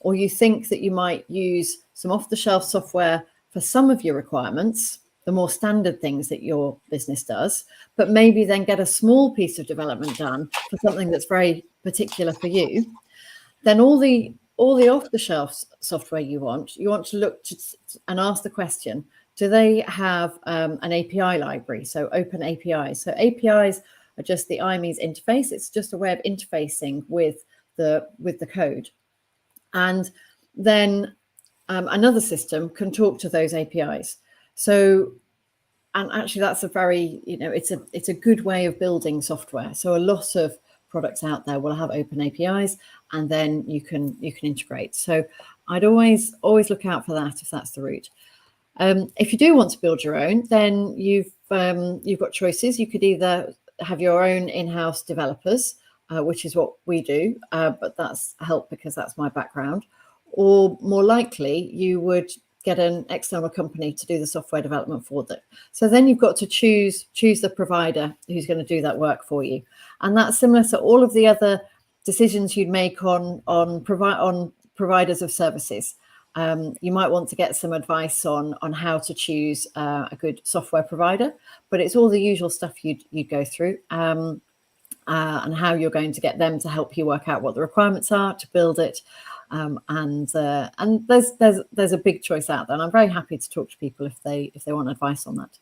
Speaker 3: or you think that you might use some off-the-shelf software for some of your requirements, the more standard things that your business does, but maybe then get a small piece of development done for something that's very particular for you, then all the off-the-shelf software you want to look to and ask the question, do they have an API library? So open APIs. So APIs are just the IMES interface. It's just a way of interfacing with the code. And then another system can talk to those APIs. So, and actually that's a very, it's a good way of building software. So a lot of products out there will have open APIs, and then you can integrate. So I'd always look out for that if that's the route. If you do want to build your own, then you've got choices. You could either have your own in-house developers, which is what we do, but that's help because that's my background. Or more likely, you would get an external company to do the software development for them. So then you've got to choose the provider who's going to do that work for you. And that's similar to all of the other decisions you'd make on providers of services. You might want to get some advice on how to choose a good software provider, but it's all the usual stuff you'd go through, and how you're going to get them to help you work out what the requirements are to build it. And there's a big choice out there, and I'm very happy to talk to people if they want advice on that.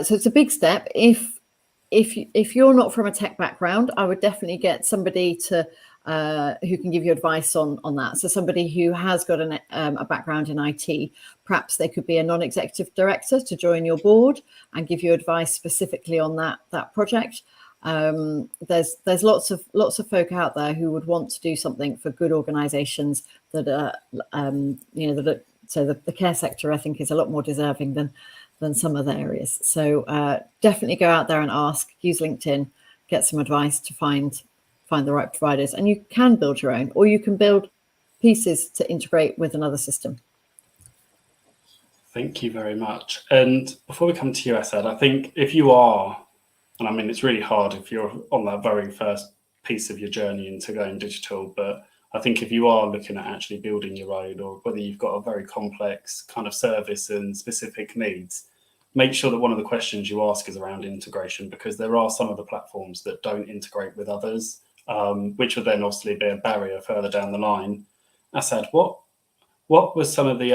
Speaker 3: So it's a big step. If you're not from a tech background, I would definitely get somebody to who can give you advice on that. So somebody who has got a background in IT, perhaps they could be a non-executive director to join your board and give you advice specifically on that project. There's lots of folk out there who would want to do something for good organisations that are, so the care sector, I think, is a lot more deserving than some other areas. So definitely go out there and ask, use LinkedIn, get some advice to find the right providers. And you can build your own, or you can build pieces to integrate with another system.
Speaker 1: Thank you very much. And before we come to you, Asad, I think if you are, and I mean, it's really hard if you're on that very first piece of your journey into going digital, but I think if you are looking at actually building your own, or whether you've got a very complex kind of service and specific needs, make sure that one of the questions you ask is around integration, because there are some of the platforms that don't integrate with others, which would then obviously be a barrier further down the line. Asad, what was some of the,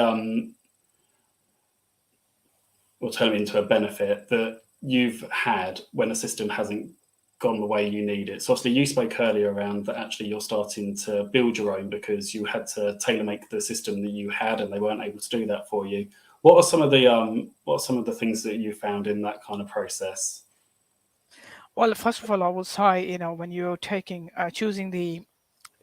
Speaker 1: or turn into a benefit that you've had when a system hasn't gone the way you need it? So obviously you spoke earlier around that actually you're starting to build your own because you had to tailor make the system that you had and they weren't able to do that for you. What are some of the things that you found in that kind of process?
Speaker 2: Well, first of all, I will say, when you're choosing the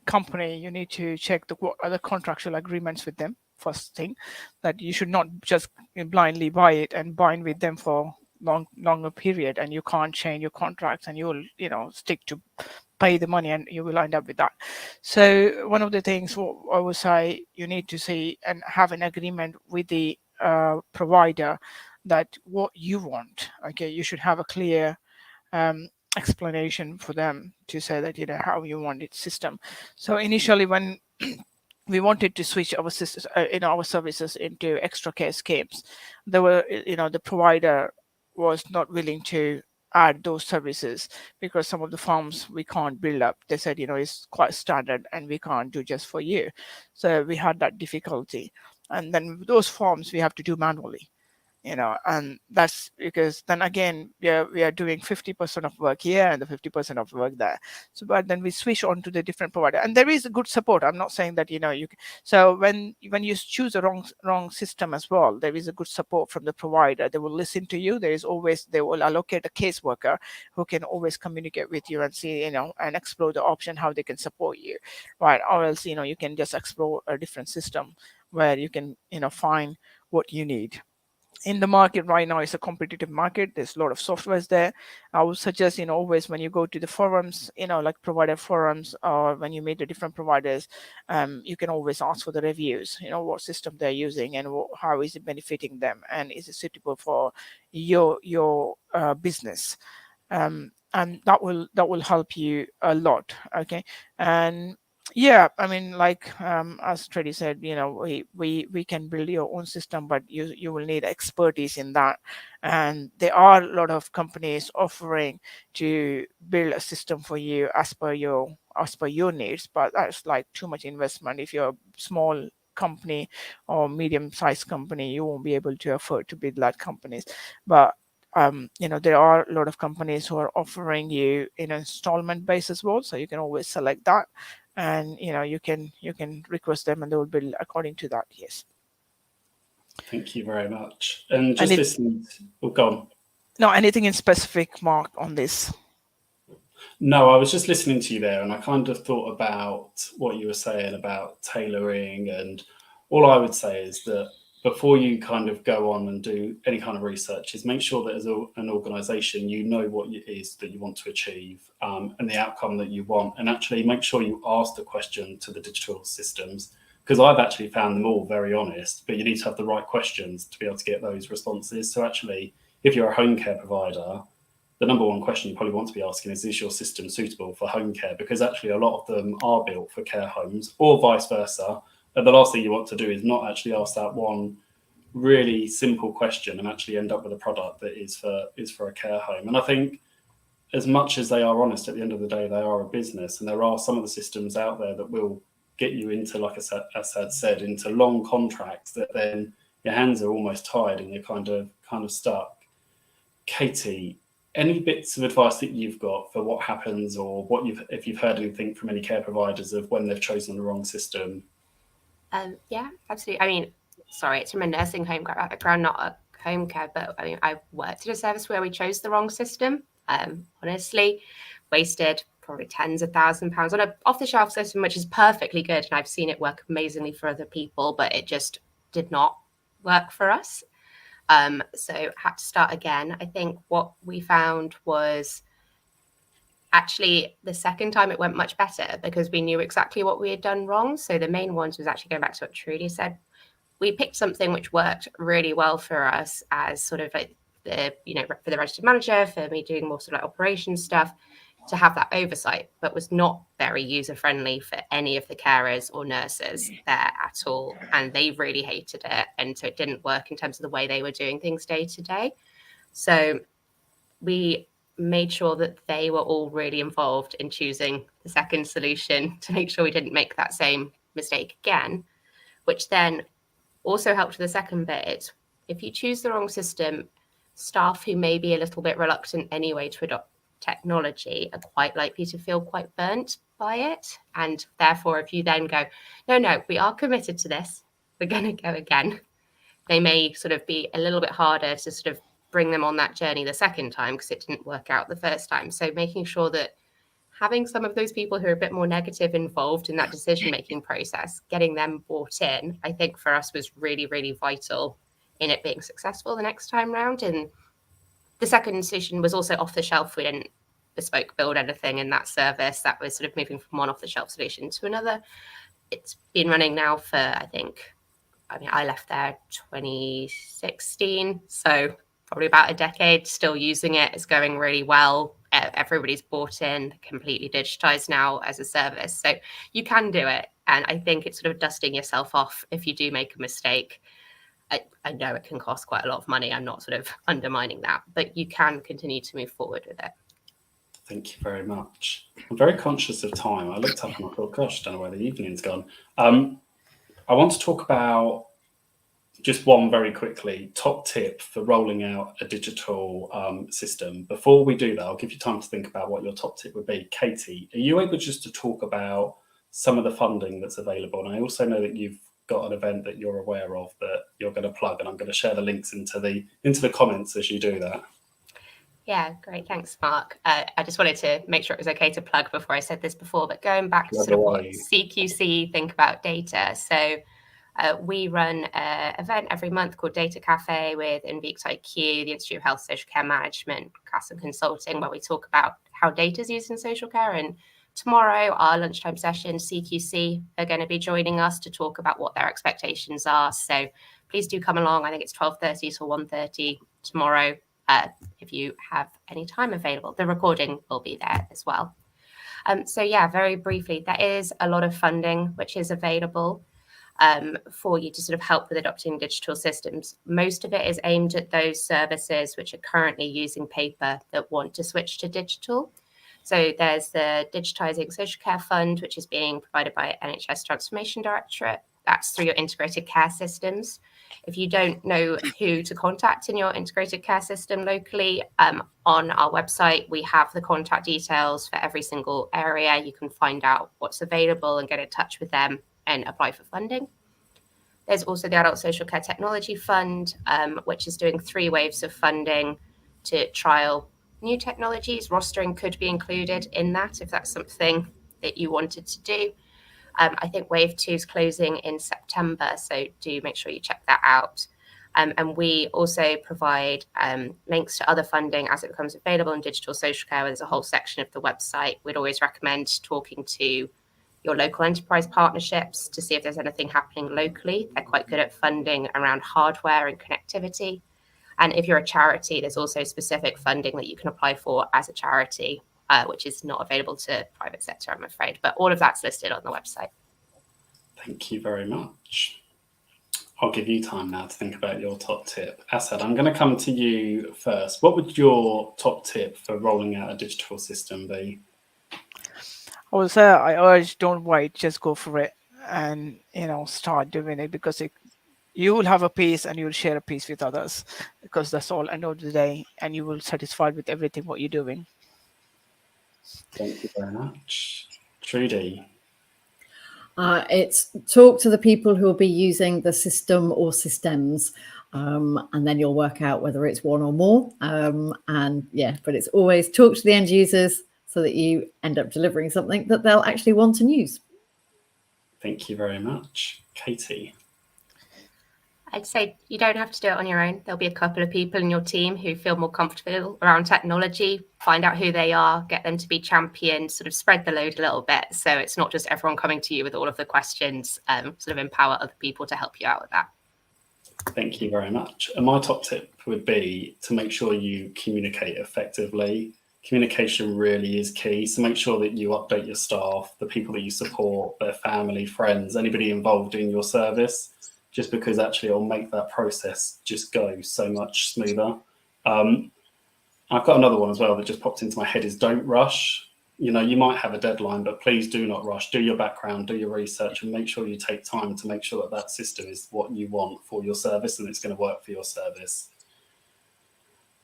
Speaker 2: company, you need to check what are the contractual agreements with them. First thing, that you should not just blindly buy it and bind with them for longer period, and you can't change your contracts, and you'll stick to pay the money, and you will end up with that. So one of the things I would say, you need to see and have an agreement with the provider that what you want. Okay, you should have a clear explanation for them to say that how you want its system. So initially, when we wanted to switch our systems, our services into extra care schemes, there were the provider was not willing to add those services because some of the forms we can't build up. They said it's quite standard and we can't do just for you. So we had that difficulty, and then those forms we have to do manually. And that's because then again, we are doing 50% of work here and the 50% of work there. So, but then we switch on to the different provider, and there is a good support. I'm not saying that you. So when you choose a wrong system as well, there is a good support from the provider. They will listen to you. They will allocate a caseworker who can always communicate with you and see and explore the option how they can support you, right? Or else you can just explore a different system where you can find what you need. In the market right now, it's a competitive market. There's a lot of softwares there. I would suggest, always when you go to the forums, like provider forums, or when you meet the different providers, you can always ask for the reviews, what system they're using and how is it benefiting them, and is it suitable for your business. And that will help you a lot. Okay. And yeah, I mean, like as Tredy said, we can build your own system, but you will need expertise in that. And there are a lot of companies offering to build a system for you as per your needs, but that's like too much investment. If you're a small company or medium-sized company, you won't be able to afford to build that companies. But there are a lot of companies who are offering you in an installment base as well, so you can always select that. And you can request them and they will build according to that. Yes.
Speaker 1: Thank you very much. And just listening. Go on.
Speaker 2: No, anything in specific, Mark, on this?
Speaker 1: No, I was just listening to you there, and I kind of thought about what you were saying about tailoring. And all I would say is that before you kind of go on and do any kind of research, is make sure that as an organisation, what it is that you want to achieve and the outcome that you want, and actually make sure you ask the question to the digital systems, because I've actually found them all very honest, but you need to have the right questions to be able to get those responses. So actually, if you're a home care provider, the number one question you probably want to be asking is your system suitable for home care? Because actually a lot of them are built for care homes or vice versa. And the last thing you want to do is not actually ask that one really simple question and actually end up with a product that is for a care home. And I think as much as they are honest, at the end of the day, they are a business, and there are some of the systems out there that will get you into, like Asad said, into long contracts that then your hands are almost tied and you're kind of stuck. Katie, any bits of advice that you've got for what happens, or if you've heard anything from any care providers of when they've chosen the wrong system?
Speaker 4: Yeah, absolutely. I mean, sorry, it's from a nursing home background, not a home care, but I mean, I worked at a service where we chose the wrong system. Honestly, wasted probably tens of £1,000s on an off-the-shelf system, which is perfectly good, and I've seen it work amazingly for other people, but it just did not work for us. So had to start again. I think what we found was actually the second time it went much better because we knew exactly what we had done wrong. So the main ones was actually going back to what Trudy said. We picked something which worked really well for us as sort of like for the registered manager, for me doing more sort of like operations stuff, to have that oversight, but was not very user friendly for any of the carers or nurses there at all. And they really hated it. And so it didn't work in terms of the way they were doing things day to day. So we made sure that they were all really involved in choosing the second solution to make sure we didn't make that same mistake again, which then also helped with the second bit. It's if you choose the wrong system, staff who may be a little bit reluctant anyway to adopt technology are quite likely to feel quite burnt by it. And therefore, if you then go, no, we are committed to this, we're going to go again, they may sort of be a little bit harder to sort of bring them on that journey the second time because it didn't work out the first time. So making sure that having some of those people who are a bit more negative involved in that decision-making process, getting them bought in, I think for us was really, really vital in it being successful the next time round. And the second solution was also off the shelf. We didn't bespoke build anything in that service. That was sort of moving from one off-the-shelf solution to another. It's been running now for, I left there 2016, so probably about a decade, still using it. It's going really well. Everybody's bought in, completely digitized now as a service. So you can do it. And I think it's sort of dusting yourself off if you do make a mistake. I know it can cost quite a lot of money. I'm not sort of undermining that, but you can continue to move forward with it.
Speaker 1: Thank you very much. I'm very conscious of time. I looked up and I thought, gosh, I don't know where the evening's gone. I want to talk about just one very quickly, top tip for rolling out a digital system. Before we do that, I'll give you time to think about what your top tip would be. Katie, are you able just to talk about some of the funding that's available? And I also know that you've got an event that you're aware of that you're going to plug, and I'm going to share the links into the comments as you do that.
Speaker 4: Yeah, great. Thanks, Mark. I just wanted to make sure it was okay to plug before I said this before, but going back to sort of what CQC think about data. So we run an event every month called Data Cafe with Invictus IQ, the Institute of Health Social Care Management, CAS and Consulting, where we talk about how data is used in social care. And tomorrow, our lunchtime session, CQC are going to be joining us to talk about what their expectations are. So please do come along. I think it's 12:30 to 1:30 tomorrow. If you have any time available, the recording will be there as well. So yeah, very briefly, there is a lot of funding which is available for you to sort of help with adopting digital systems. Most of it is aimed at those services which are currently using paper that want to switch to digital. So there's the Digitising Social Care Fund, which is being provided by NHS Transformation Directorate. That's through your integrated care systems. If you don't know who to contact in your integrated care system locally, on our website, we have the contact details for every single area. You can find out what's available and get in touch with them and apply for funding. There's also the Adult Social Care Technology Fund, which is doing 3 waves of funding to trial new technologies. Rostering could be included in that if that's something that you wanted to do. I think wave 2 is closing in September, so do make sure you check that out. And we also provide links to other funding as it becomes available in digital social care. There's a whole section of the website. We'd always recommend talking to your local enterprise partnerships to see if there's anything happening locally. They're quite good at funding around hardware and connectivity. And if you're a charity, there's also specific funding that you can apply for as a charity, which is not available to private sector, I'm afraid. But all of that's listed on the website.
Speaker 1: Thank you very much. I'll give you time now to think about your top tip. Asad, I'm going to come to you first. What would your top tip for rolling out a digital system be?
Speaker 2: I would say I urge, don't wait, just go for it and, start doing it, because you will have a piece and you will share a piece with others, because that's all end of the day, and you will satisfied with everything what you're doing.
Speaker 1: Thank you very much. Trudy.
Speaker 3: It's talk to the people who will be using the system or systems, and then you'll work out whether it's one or more. But it's always talk to the end users so that you end up delivering something that they'll actually want and use.
Speaker 1: Thank you very much. Katie.
Speaker 4: I'd say you don't have to do it on your own. There'll be a couple of people in your team who feel more comfortable around technology. Find out who they are, get them to be champions, sort of spread the load a little bit. So it's not just everyone coming to you with all of the questions, sort of empower other people to help you out with that.
Speaker 1: Thank you very much. And my top tip would be to make sure you communicate effectively. Communication really is key. So make sure that you update your staff, the people that you support, their family, friends, anybody involved in your service, just because actually it'll make that process just go so much smoother. I've got another one as well that just popped into my head is don't rush. You might have a deadline, but please do not rush. Do your background, do your research, and make sure you take time to make sure that that system is what you want for your service and it's going to work for your service.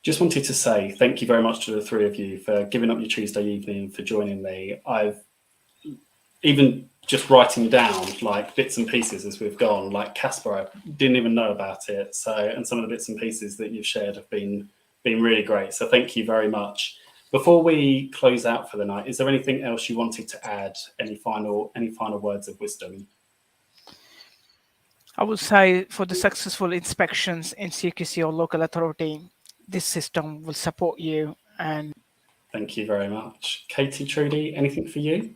Speaker 1: Just wanted to say thank you very much to the three of you for giving up your Tuesday evening, for joining me. I've even just writing down like bits and pieces as we've gone, like Casper, I didn't even know about it. And some of the bits and pieces that you've shared have been really great. So thank you very much. Before we close out for the night, is there anything else you wanted to add? Any final words of wisdom?
Speaker 2: I would say for the successful inspections in CQC or local authority, this system will support you. And
Speaker 1: thank you very much. Katie, Trudy, anything for you?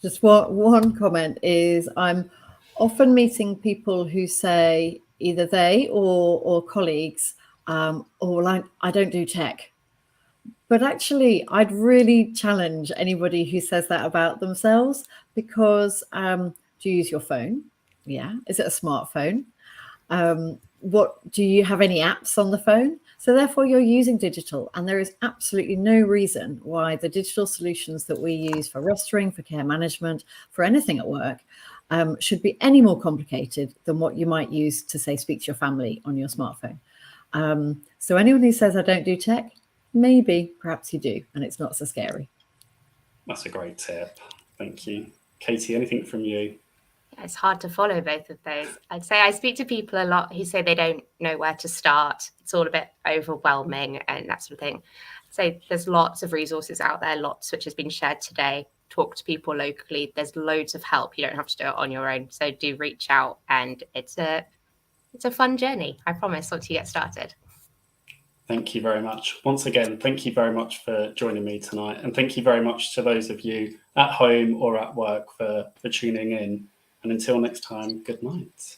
Speaker 3: Just one comment is I'm often meeting people who say either they or colleagues, I don't do tech. But actually, I'd really challenge anybody who says that about themselves, because do you use your phone? Yeah. Is it a smartphone? Do you have any apps on the phone? So therefore you're using digital, and there is absolutely no reason why the digital solutions that we use for rostering, for care management, for anything at work, should be any more complicated than what you might use to, say, speak to your family on your smartphone. So anyone who says I don't do tech, perhaps you do, and it's not so scary.
Speaker 1: That's a great tip. Thank you. Katie, anything from you?
Speaker 4: It's hard to follow both of those. I'd say I speak to people a lot who say they don't know where to start. It's all a bit overwhelming and that sort of thing. So there's lots of resources out there, lots which has been shared today. Talk to people locally. There's loads of help. You don't have to do it on your own. So do reach out, and it's a fun journey, I promise, once you get started. Thank you very much. Once again, thank you very much for joining me tonight. And thank you very much to those of you at home or at work for tuning in. And until next time, good night.